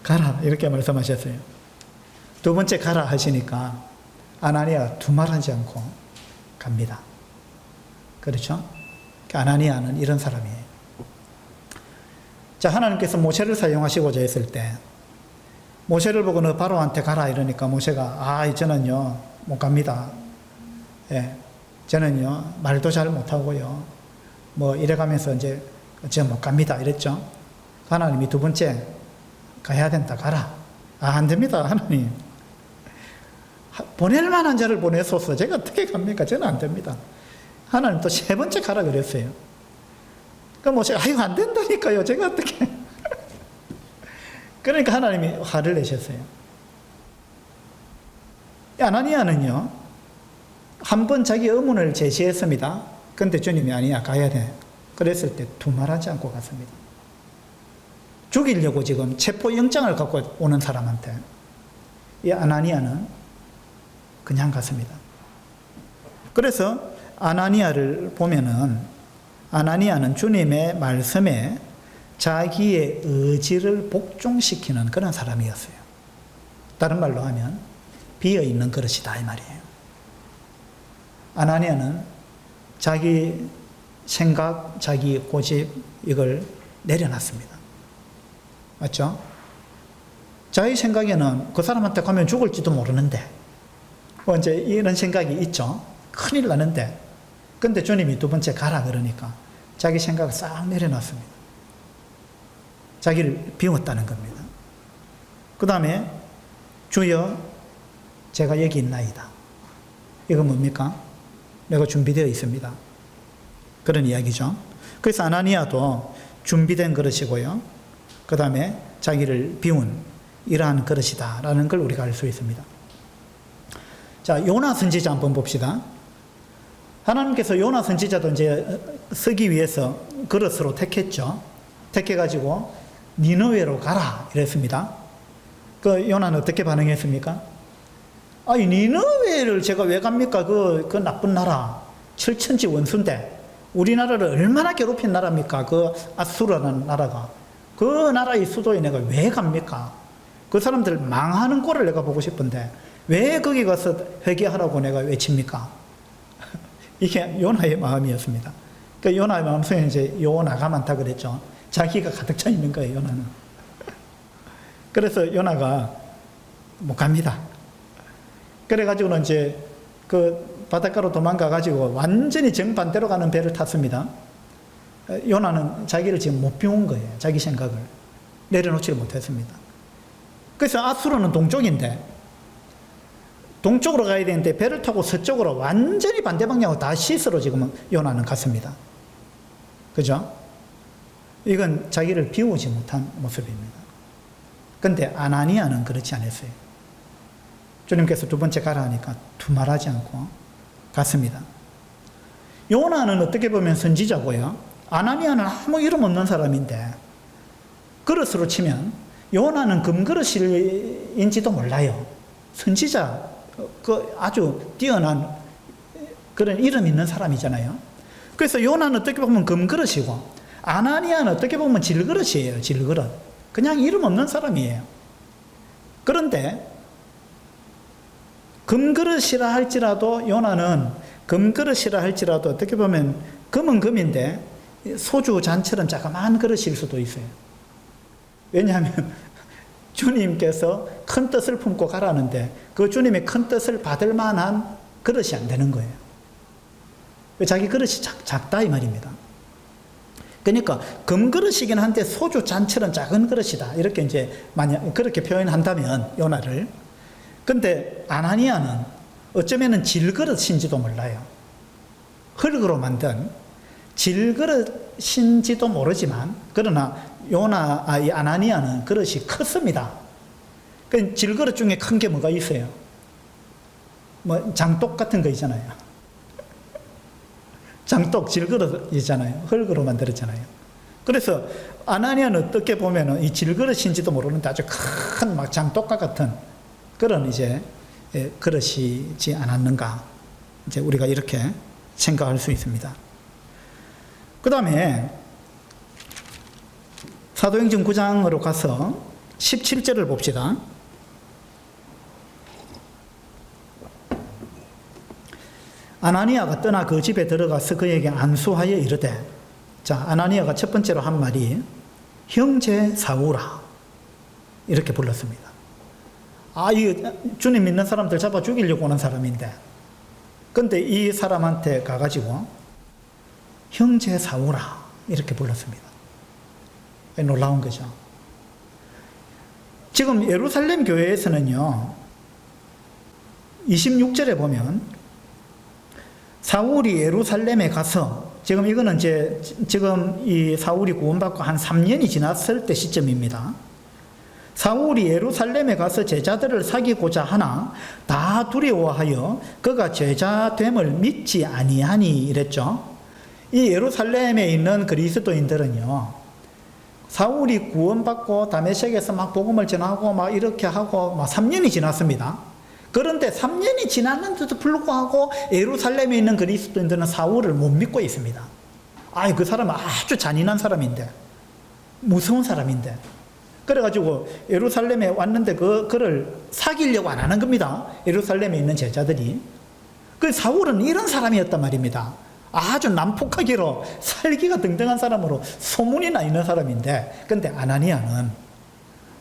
가라. 이렇게 말씀하셨어요. 두 번째 가라 하시니까 아나니아가 두말하지 않고 갑니다. 그렇죠? 아나니아는 이런 사람이에요. 자, 하나님께서 모세를 사용하시고자 했을 때 모세를 보고 너 바로한테 가라 이러니까 모세가 저는요 못 갑니다. 예, 저는요 말도 잘 못하고요 뭐 이래가면서 이제 저 못 갑니다 이랬죠. 하나님이 두 번째 가야 된다 가라. 안 됩니다 하나님. 보낼 만한 자를 보내소서. 제가 어떻게 갑니까? 저는 안 됩니다. 하나님 또 세 번째 가라 그랬어요. 그러니까 모세가 이거 안 된다니까요. 제가 어떻게 그러니까 하나님이 화를 내셨어요. 아나니아는요 한 번 자기 의문을 제시했습니다. 그런데 주님이 아니야 가야 돼. 그랬을 때 두말하지 않고 갔습니다. 죽이려고 지금 체포영장을 갖고 오는 사람한테 이 아나니아는 그냥 갔습니다. 그래서 아나니아를 보면은 아나니아는 주님의 말씀에 자기의 의지를 복종시키는 그런 사람이었어요. 다른 말로 하면 비어있는 그릇이다 이 말이에요. 아나니아는 자기 생각, 자기 고집 이걸 내려놨습니다. 맞죠? 자기 생각에는 그 사람한테 가면 죽을지도 모르는데 뭐 이제 이런 생각이 있죠. 큰일 나는데 근데 주님이 두 번째 가라 그러니까 자기 생각을 싹 내려놨습니다. 자기를 비웠다는 겁니다. 그 다음에 주여 제가 여기 있나이다. 이거 뭡니까? 내가 준비되어 있습니다. 그런 이야기죠. 그래서 아나니아도 준비된 그릇이고요. 그 다음에 자기를 비운 이러한 그릇이다 라는 걸 우리가 알 수 있습니다. 자, 요나 선지자 한번 봅시다. 하나님께서 요나 선지자도 이제 쓰기 위해서 그릇으로 택했죠. 택해가지고 니느웨로 가라 이랬습니다. 그 요나는 어떻게 반응했습니까? 아니 니느웨를 제가 왜 갑니까? 그 나쁜 나라 7천지 원수인데 우리나라를 얼마나 괴롭힌 나라입니까? 그 아수르라는 나라가 그 나라의 수도에 내가 왜 갑니까? 그 사람들 망하는 꼴을 내가 보고 싶은데 왜 거기 가서 회개하라고 내가 외칩니까? 이게 요나의 마음이었습니다. 그러니까 요나의 마음속에 이제 요나가 많다 그랬죠. 자기가 가득 차 있는 거예요, 요나는. 그래서 요나가 못 갑니다. 그래가지고는 이제 그 바닷가로 도망가가지고 완전히 정반대로 가는 배를 탔습니다. 요나는 자기를 지금 못 비운 거예요. 자기 생각을. 내려놓지 못했습니다. 그래서 아수르는 동쪽인데 동쪽으로 가야 되는데 배를 타고 서쪽으로 완전히 반대 방향으로 다시스로 지금 요나는 갔습니다. 그죠? 이건 자기를 비우지 못한 모습입니다. 그런데 아나니아는 그렇지 않았어요. 주님께서 두 번째 가라 하니까 두말하지 않고 갔습니다. 요나는 어떻게 보면 선지자고요. 아나니아는 아무 이름 없는 사람인데 그릇으로 치면 요나는 금그릇인지도 몰라요. 선지자, 아주 뛰어난 그런 이름 있는 사람이잖아요. 그래서 요나는 어떻게 보면 금그릇이고, 아나니아는 어떻게 보면 질그릇이에요. 질그릇. 그냥 이름 없는 사람이에요. 그런데 금그릇이라 할지라도, 요나는 금그릇이라 할지라도 어떻게 보면 금은 금인데 소주 잔처럼 자그마한 그릇일 수도 있어요. 왜냐하면 주님께서 큰 뜻을 품고 가라는데 그 주님의 큰 뜻을 받을 만한 그릇이 안 되는 거예요. 자기 그릇이 작다 이 말입니다. 그러니까 금그릇이긴 한데 소주 잔처럼 작은 그릇이다. 이렇게 이제 만약 그렇게 표현한다면 요나를. 근데 아나니아는 어쩌면은 질그릇인지도 몰라요. 흙으로 만든 질그릇인지도 모르지만, 그러나 이 아나니아는 그릇이 컸습니다. 그 질그릇 중에 큰 게 뭐가 있어요? 뭐 장독 같은 거 있잖아요. 장독 질그릇이잖아요. 흙으로 만들었잖아요. 그래서 아나니아는 어떻게 보면은 이 질그릇인지도 모르는데 아주 큰 막 장독과 같은 그런 이제 그릇이지 않았는가. 이제 우리가 이렇게 생각할 수 있습니다. 그 다음에 사도행전 9장으로 가서 17절을 봅시다. 아나니아가 떠나 그 집에 들어가서 그에게 안수하여 이르되, 자, 아나니아가 첫 번째로 한 말이 형제 사울아 이렇게 불렀습니다. 이 주님 믿는 사람들 잡아 죽이려고 오는 사람인데, 근데 이 사람한테 가가지고 형제 사울아 이렇게 불렀습니다. 놀라운 거죠. 지금 예루살렘 교회에서는요, 26절에 보면 사울이 예루살렘에 가서, 지금 이거는 지금 이 사울이 구원받고 한 3년이 지났을 때 시점입니다. 사울이 예루살렘에 가서 제자들을 사귀고자 하나 다 두려워하여 그가 제자됨을 믿지 아니하니 이랬죠. 이 예루살렘에 있는 그리스도인들은요, 사울이 구원받고 다메섹에서 막 복음을 전하고 막 이렇게 하고 막 3년이 지났습니다. 그런데 3년이 지났는데도 불구하고 예루살렘에 있는 그리스도인들은 사울을 못 믿고 있습니다. 그 사람은 아주 잔인한 사람인데, 무서운 사람인데, 그래가지고 예루살렘에 왔는데 그를 사귀려고 안 하는 겁니다. 예루살렘에 있는 제자들이. 그 사울은 이런 사람이었단 말입니다. 아주 난폭하기로 살기가 등등한 사람으로 소문이 나 있는 사람인데, 근데 아나니아는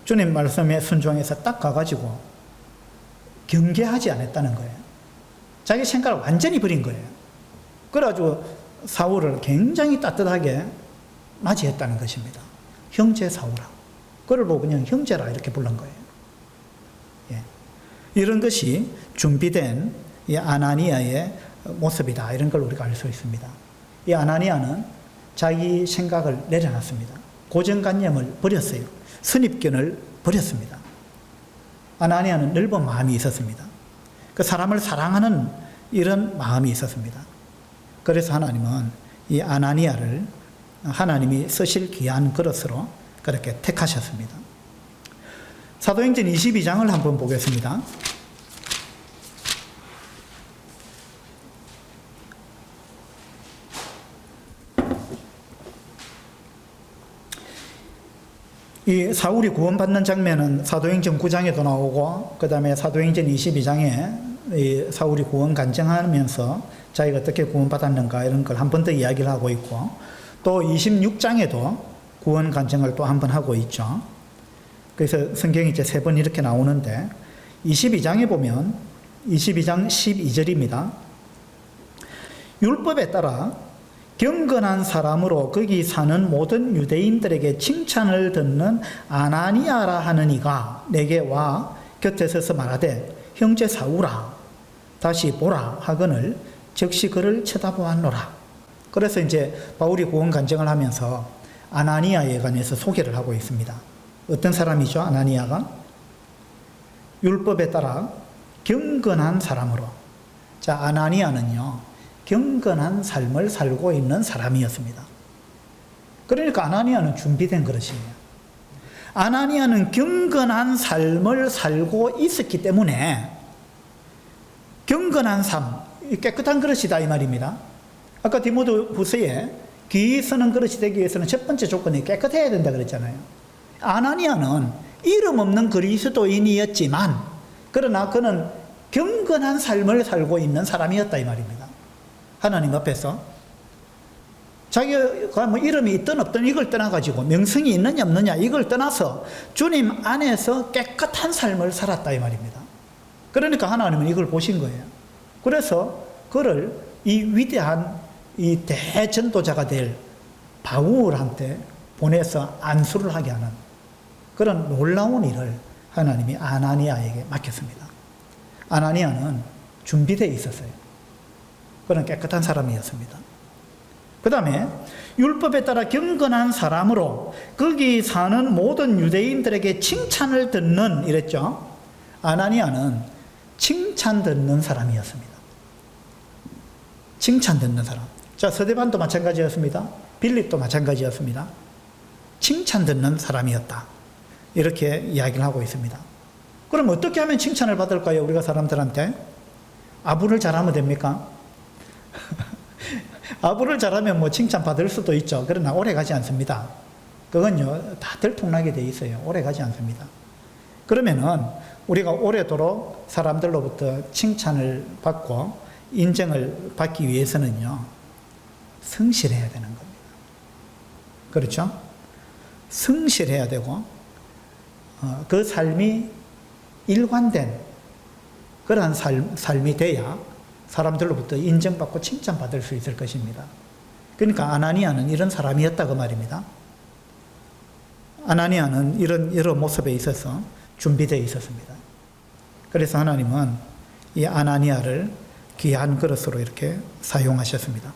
주님 말씀에 순종해서 딱 가가지고 경계하지 않았다는 거예요. 자기 생각을 완전히 버린 거예요. 그래가지고 사울을 굉장히 따뜻하게 맞이했다는 것입니다. 형제 사울아. 그를 보고 그냥 형제라 이렇게 부른 거예요. 예. 이런 것이 준비된 이 아나니아의 모습이다. 이런 걸 우리가 알 수 있습니다. 이 아나니아는 자기 생각을 내려놨습니다. 고정관념을 버렸어요. 선입견을 버렸습니다. 아나니아는 넓은 마음이 있었습니다. 그 사람을 사랑하는 이런 마음이 있었습니다. 그래서 하나님은 이 아나니아를 하나님이 쓰실 귀한 그릇으로 그렇게 택하셨습니다. 사도행전 22장을 한번 보겠습니다. 이 사울이 구원받는 장면은 사도행전 9장에도 나오고, 그 다음에 사도행전 22장에 이 사울이 구원 간증하면서 자기가 어떻게 구원받았는가 이런 걸 한 번 더 이야기를 하고 있고, 또 26장에도 구원 간증을 또 한 번 하고 있죠. 그래서 성경이 이제 3번 이렇게 나오는데, 22장에 보면 22장 12절입니다. 율법에 따라 경건한 사람으로 거기 사는 모든 유대인들에게 칭찬을 듣는 아나니아라 하는 이가 내게 와 곁에 서서 말하되 형제 사울아 다시 보라 하거늘 즉시 그를 쳐다보았노라. 그래서 이제 바울이 구원 간증을 하면서 아나니아에 관해서 소개를 하고 있습니다. 어떤 사람이죠? 아나니아가 율법에 따라 경건한 사람으로. 자, 아나니아는요 경건한 삶을 살고 있는 사람이었습니다. 그러니까 아나니아는 준비된 그릇이에요. 아나니아는 경건한 삶을 살고 있었기 때문에 경건한 삶, 깨끗한 그릇이다 이 말입니다. 아까 디모데후서에 귀 쓰는 그릇이 되기 위해서는 첫 번째 조건이 깨끗해야 된다 그랬잖아요. 아나니아는 이름 없는 그리스도인이었지만 그러나 그는 경건한 삶을 살고 있는 사람이었다 이 말입니다. 하나님 앞에서 자기가 뭐 이름이 있든 없든 이걸 떠나가지고 명성이 있느냐 없느냐 이걸 떠나서 주님 안에서 깨끗한 삶을 살았다 이 말입니다. 그러니까 하나님은 이걸 보신 거예요. 그래서 그를 이 위대한 이 대전도자가 될 바울한테 보내서 안수를 하게 하는 그런 놀라운 일을 하나님이 아나니아에게 맡겼습니다. 아나니아는 준비되어 있었어요. 그런 깨끗한 사람이었습니다. 그 다음에 율법에 따라 경건한 사람으로 거기 사는 모든 유대인들에게 칭찬을 듣는 이랬죠. 아나니아는 칭찬 듣는 사람이었습니다. 칭찬 듣는 사람. 자, 스데반도 마찬가지였습니다. 빌립도 마찬가지였습니다. 칭찬 듣는 사람이었다. 이렇게 이야기를 하고 있습니다. 그럼 어떻게 하면 칭찬을 받을까요? 우리가 사람들한테? 아부를 잘하면 됩니까? 아부를 잘하면 뭐 칭찬 받을 수도 있죠. 그러나 오래 가지 않습니다. 그건요, 다 들통나게 돼 있어요. 오래 가지 않습니다. 그러면은 우리가 오래도록 사람들로부터 칭찬을 받고 인정을 받기 위해서는요, 성실해야 되는 겁니다. 그렇죠? 성실해야 되고, 그 삶이 일관된 그러한 삶이 돼야 사람들로부터 인정받고 칭찬받을 수 있을 것입니다. 그러니까 아나니아는 이런 사람이었다 그 말입니다. 아나니아는 이런 모습에 있어서 준비되어 있었습니다. 그래서 하나님은 이 아나니아를 귀한 그릇으로 이렇게 사용하셨습니다.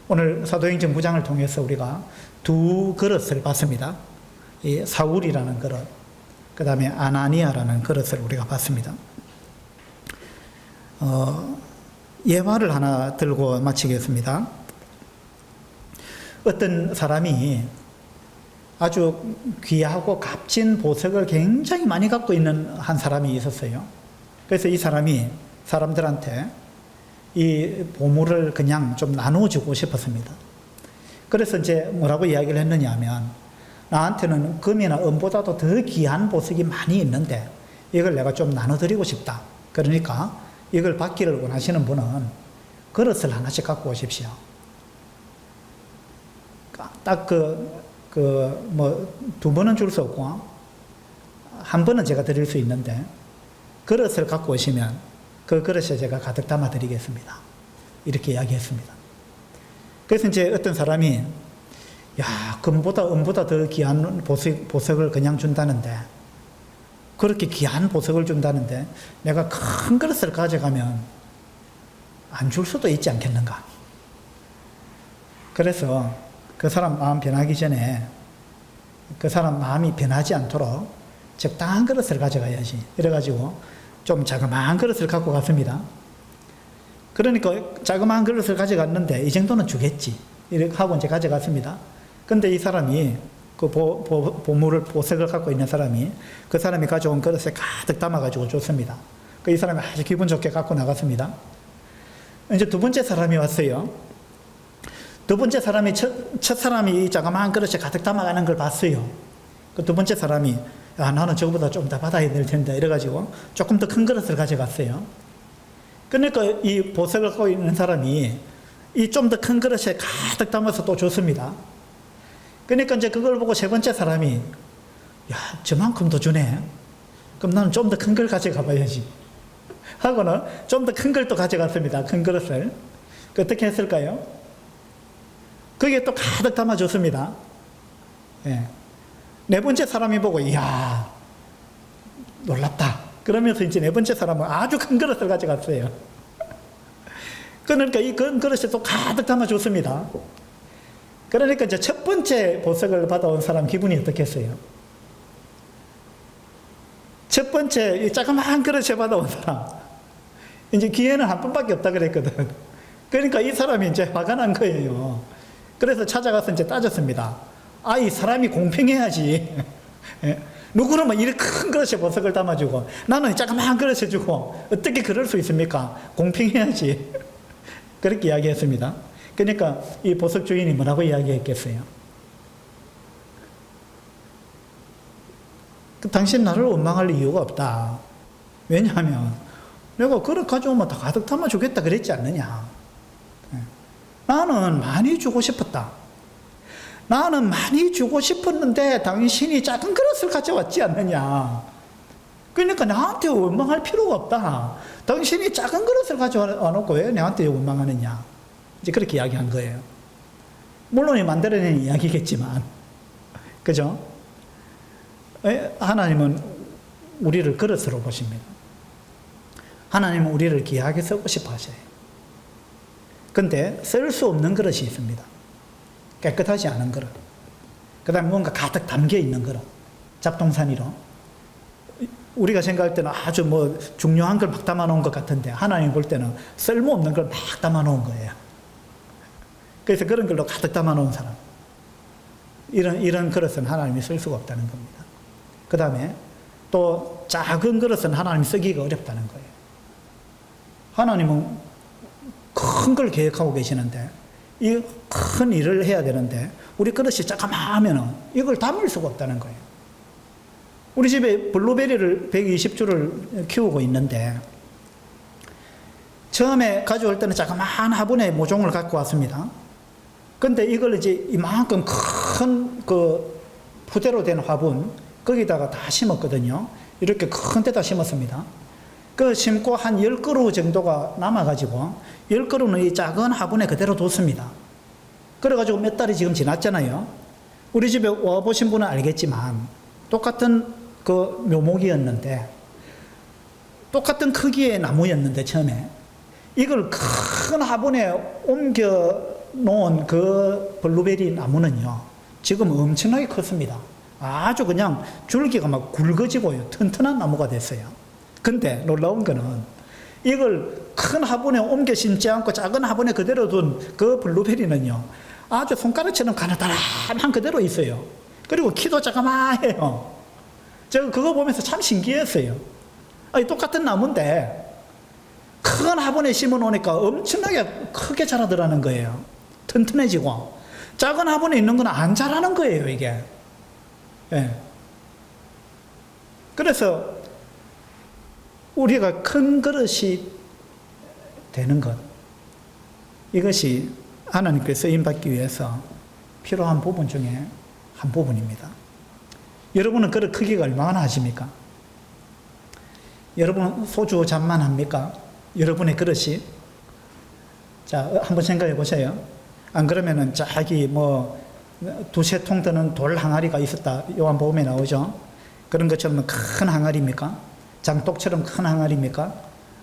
오늘 사도행전 9장을 통해서 우리가 두 그릇을 봤습니다. 이 사울이라는 그릇, 그 다음에 아나니아라는 그릇을 우리가 봤습니다. 예화를 하나 들고 마치겠습니다. 어떤 사람이 아주 귀하고 값진 보석을 굉장히 많이 갖고 있는 한 사람이 있었어요. 그래서 이 사람이 사람들한테 이 보물을 그냥 좀 나눠주고 싶었습니다. 그래서 이제 뭐라고 이야기를 했느냐 하면, 나한테는 금이나 은보다도 더 귀한 보석이 많이 있는데 이걸 내가 좀 나눠드리고 싶다. 그러니까 이걸 받기를 원하시는 분은 그릇을 하나씩 갖고 오십시오. 딱 두 번은 줄 수 없고 한 번은 제가 드릴 수 있는데 그릇을 갖고 오시면 그 그릇에 제가 가득 담아 드리겠습니다. 이렇게 이야기했습니다. 그래서 이제 어떤 사람이 금보다 은보다 더 귀한 보석을 그냥 준다는데, 그렇게 귀한 보석을 준다는데 내가 큰 그릇을 가져가면 안 줄 수도 있지 않겠는가. 그래서 그 사람 마음 변하기 전에 그 사람 마음이 변하지 않도록 적당한 그릇을 가져가야지. 이래가지고 좀 자그마한 그릇을 갖고 갔습니다. 그러니까 자그마한 그릇을 가져갔는데 이 정도는 주겠지. 이렇게 하고 이제 가져갔습니다. 근데 이 사람이 그 보석을 갖고 있는 사람이 그 사람이 가져온 그릇에 가득 담아가지고 줬습니다. 이 사람이 아주 기분 좋게 갖고 나갔습니다. 이제 두 번째 사람이 왔어요. 두 번째 사람이 첫 사람이 이 자그마한 그릇에 가득 담아가는 걸 봤어요. 그 두 번째 사람이 나는 저거보다 좀 더 받아야 될 텐데 이래가지고 조금 더 큰 그릇을 가져갔어요. 그러니까 이 보석을 갖고 있는 사람이 이 좀 더 큰 그릇에 가득 담아서 또 줬습니다. 그러니까 이제 그걸 보고 세 번째 사람이 저만큼 더 주네. 그럼 나는 좀 더 큰 걸 가져가 봐야지 하고는 좀 더 큰 걸 또 가져갔습니다. 큰 그릇을. 어떻게 했을까요? 그게 또 가득 담아줬습니다. 예. 네 번째 사람이 보고 놀랍다. 그러면서 이제 네 번째 사람은 아주 큰 그릇을 가져갔어요. 그러니까 이 큰 그릇에 또 가득 담아줬습니다. 그러니까 이제 첫 번째 보석을 받아온 사람 기분이 어떻겠어요? 첫 번째 이 자그마한 그릇에 받아온 사람, 이제 기회는 한 번밖에 없다 그랬거든. 그러니까 이 사람이 이제 화가 난 거예요. 그래서 찾아가서 이제 따졌습니다. 이 사람이 공평해야지. 누구는 막 이렇게 큰 그릇에 보석을 담아주고 나는 조그마한 그릇에 주고 어떻게 그럴 수 있습니까? 공평해야지. 그렇게 이야기했습니다. 그러니까 이 보석 주인이 뭐라고 이야기했겠어요? 당신 나를 원망할 이유가 없다. 왜냐하면 내가 그릇 가져오면 다 가득 담아주겠다 그랬지 않느냐. 나는 많이 주고 싶었다. 나는 많이 주고 싶었는데 당신이 작은 그릇을 가져왔지 않느냐. 그러니까 나한테 원망할 필요가 없다. 당신이 작은 그릇을 가져와 놓고 왜 나한테 원망하느냐. 이제 그렇게 이야기한 거예요. 물론 만들어낸 이야기겠지만, 그죠? 하나님은 우리를 그릇으로 보십니다. 하나님은 우리를 귀하게 쓰고 싶어 하셔요. 근데 쓸 수 없는 그릇이 있습니다. 깨끗하지 않은 그릇. 그 다음에 뭔가 가득 담겨 있는 그릇. 잡동사니로. 우리가 생각할 때는 아주 뭐 중요한 걸 막 담아 놓은 것 같은데 하나님 볼 때는 쓸모없는 걸 막 담아 놓은 거예요. 그래서 그런 걸로 가득 담아 놓은 사람. 이런 그릇은 하나님이 쓸 수가 없다는 겁니다. 그 다음에 또 작은 그릇은 하나님이 쓰기가 어렵다는 거예요. 하나님은 큰 걸 계획하고 계시는데 이 큰 일을 해야 되는데 우리 그릇이 자그마하면 이걸 담을 수가 없다는 거예요. 우리 집에 블루베리를 120주를 키우고 있는데 처음에 가져올 때는 자그마한 화분에 모종을 갖고 왔습니다. 근데 이걸 이제 이만큼 큰 그 푸대로 된 화분 거기다가 다 심었거든요. 이렇게 큰 데다 심었습니다. 그 심고 한 10그루 정도가 남아가지고 10그루는 이 작은 화분에 그대로 뒀습니다. 그래가지고 몇 달이 지금 지났잖아요. 우리 집에 와보신 분은 알겠지만 똑같은 그 묘목이었는데 똑같은 크기의 나무였는데 처음에 이걸 큰 화분에 옮겨 놓은 그 블루베리 나무는요 지금 엄청나게 컸습니다. 아주 그냥 줄기가 막 굵어지고요 튼튼한 나무가 됐어요. 근데 놀라운 거는 이걸 큰 화분에 옮겨 심지 않고 작은 화분에 그대로 둔 그 블루베리는요 아주 손가락처럼 가느다란 그대로 있어요. 그리고 키도 자그마해요. 제가 그거 보면서 참 신기했어요. 아니, 똑같은 나무인데 큰 화분에 심어 놓으니까 엄청나게 크게 자라더라는 거예요. 튼튼해지고. 작은 화분에 있는 건 안 자라는 거예요, 이게. 예. 그래서 우리가 큰 그릇이 되는 것, 이것이 하나님께 쓰임받기 위해서 필요한 부분 중에 한 부분입니다. 여러분은 그릇 크기가 얼마나 하십니까? 여러분 소주 잔만 합니까? 여러분의 그릇이? 자, 한번 생각해 보세요. 안 그러면은 자기 뭐 두세 통 드는 돌 항아리가 있었다. 요한복음에 나오죠. 그런 것처럼 큰 항아리입니까? 장독처럼 큰 항아리입니까?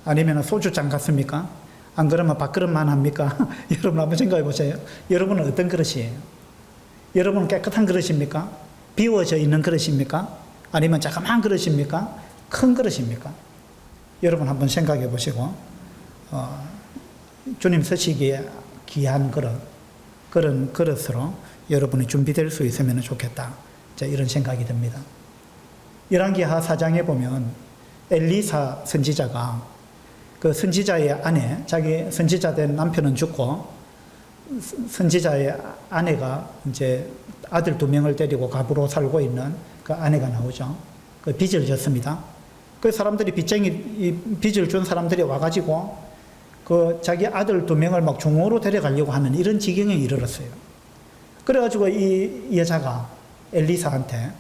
아니면 소주잔 같습니까? 안 그러면 밥그릇만 합니까? 여러분 한번 생각해 보세요. 여러분은 어떤 그릇이에요? 여러분은 깨끗한 그릇입니까? 비워져 있는 그릇입니까? 아니면 자그마한 그릇입니까? 큰 그릇입니까? 여러분 한번 생각해 보시고 주님 쓰시기에 귀한 그릇, 그런 그릇으로 여러분이 준비될 수 있으면 좋겠다. 자, 이런 생각이 듭니다. 열왕기하 4장에 보면 엘리사 선지자가 그 선지자의 아내, 자기 선지자 된 남편은 죽고 선지자의 아내가 이제 아들 2명을 데리고 갑으로 살고 있는 그 아내가 나오죠. 그 빚을 졌습니다. 그 사람들이 빚을 준 사람들이 와가지고 그 자기 아들 2명을 막 종으로 데려가려고 하는 이런 지경에 이르렀어요. 그래가지고 이 여자가 엘리사한테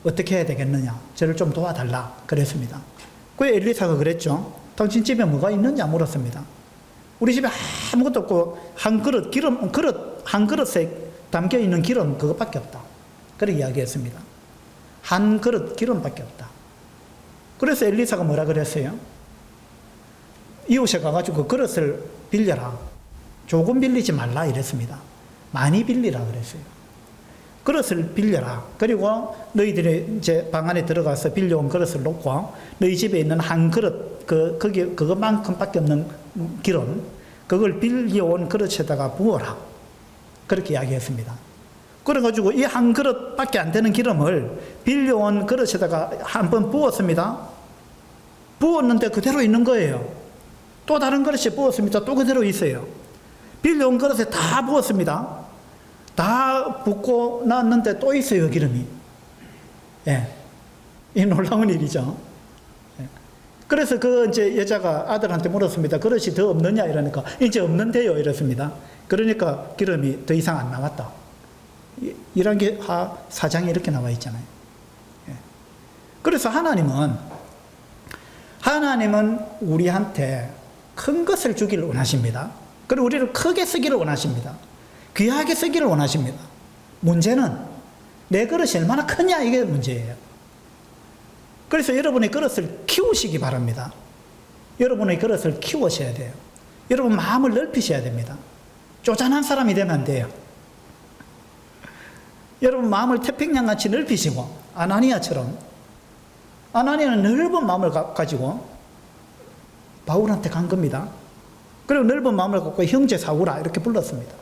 어떻게 해야 되겠느냐, 저를 좀 도와달라 그랬습니다. 그 엘리사가 그랬죠. 당신 집에 뭐가 있느냐 물었습니다. 우리 집에 아무것도 없고 한 그릇에 담겨 있는 기름 그것밖에 없다. 그렇게 이야기했습니다. 한 그릇 기름밖에 없다. 그래서 엘리사가 뭐라 그랬어요? 이웃에 가가지고 그 그릇을 빌려라. 조금 빌리지 말라 이랬습니다. 많이 빌리라 그랬어요. 그릇을 빌려라. 그리고 너희들이 이제 방 안에 들어가서 빌려온 그릇을 놓고 너희 집에 있는 한 그릇, 그것만큼밖에 없는 기름, 그걸 빌려온 그릇에다가 부어라. 그렇게 이야기했습니다. 그래가지고 이 한 그릇밖에 안 되는 기름을 빌려온 그릇에다가 한번 부었습니다. 부었는데 그대로 있는 거예요. 또 다른 그릇에 부었습니다. 또 그대로 있어요. 빌려온 그릇에 다 부었습니다. 다 붓고 났는데 또 있어요, 기름이. 예. 이 놀라운 일이죠. 예. 그래서 그 이제 여자가 아들한테 물었습니다. 그릇이 더 없느냐? 이러니까 이제 없는데요. 이랬습니다. 그러니까 기름이 더 이상 안 나왔다. 1왕기하 4장에 이렇게 나와 있잖아요. 예. 그래서 하나님은 우리한테 큰 것을 주기를 원하십니다. 그리고 우리를 크게 쓰기를 원하십니다. 귀하게 쓰기를 원하십니다. 문제는 내 그릇이 얼마나 크냐, 이게 문제예요. 그래서 여러분의 그릇을 키우시기 바랍니다. 여러분의 그릇을 키우셔야 돼요. 여러분 마음을 넓히셔야 됩니다. 쪼잔한 사람이 되면 안 돼요. 여러분 마음을 태평양같이 넓히시고, 아나니아는 넓은 마음을 가지고 바울한테 간 겁니다. 그리고 넓은 마음을 갖고 형제 사울아 이렇게 불렀습니다.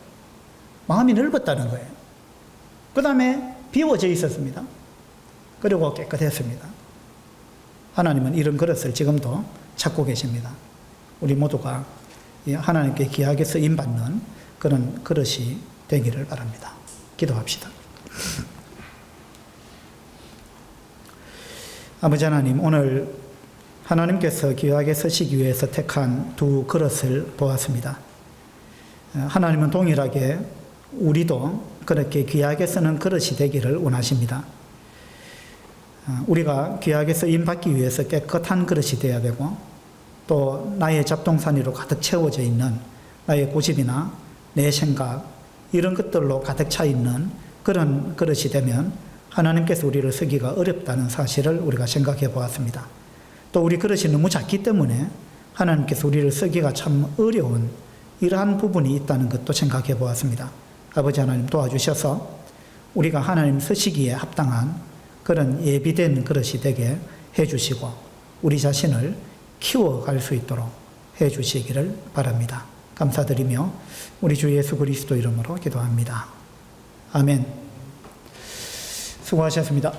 마음이 넓었다는 거예요. 그 다음에 비워져 있었습니다. 그리고 깨끗했습니다. 하나님은 이런 그릇을 지금도 찾고 계십니다. 우리 모두가 하나님께 귀하게 쓰임받는 그런 그릇이 되기를 바랍니다. 기도합시다. 아버지 하나님, 오늘 하나님께서 귀하게 쓰시기 위해서 택한 두 그릇을 보았습니다. 하나님은 동일하게 우리도 그렇게 귀하게 쓰는 그릇이 되기를 원하십니다. 우리가 귀하게 쓰임받기 위해서 깨끗한 그릇이 되어야 되고, 또 나의 잡동사니로 가득 채워져 있는 나의 고집이나 내 생각, 이런 것들로 가득 차 있는 그런 그릇이 되면 하나님께서 우리를 쓰기가 어렵다는 사실을 우리가 생각해 보았습니다. 또 우리 그릇이 너무 작기 때문에 하나님께서 우리를 쓰기가 참 어려운 이러한 부분이 있다는 것도 생각해 보았습니다. 아버지 하나님, 도와주셔서 우리가 하나님 쓰시기에 합당한 그런 예비된 그릇이 되게 해주시고 우리 자신을 키워갈 수 있도록 해주시기를 바랍니다. 감사드리며 우리 주 예수 그리스도 이름으로 기도합니다. 아멘. 수고하셨습니다.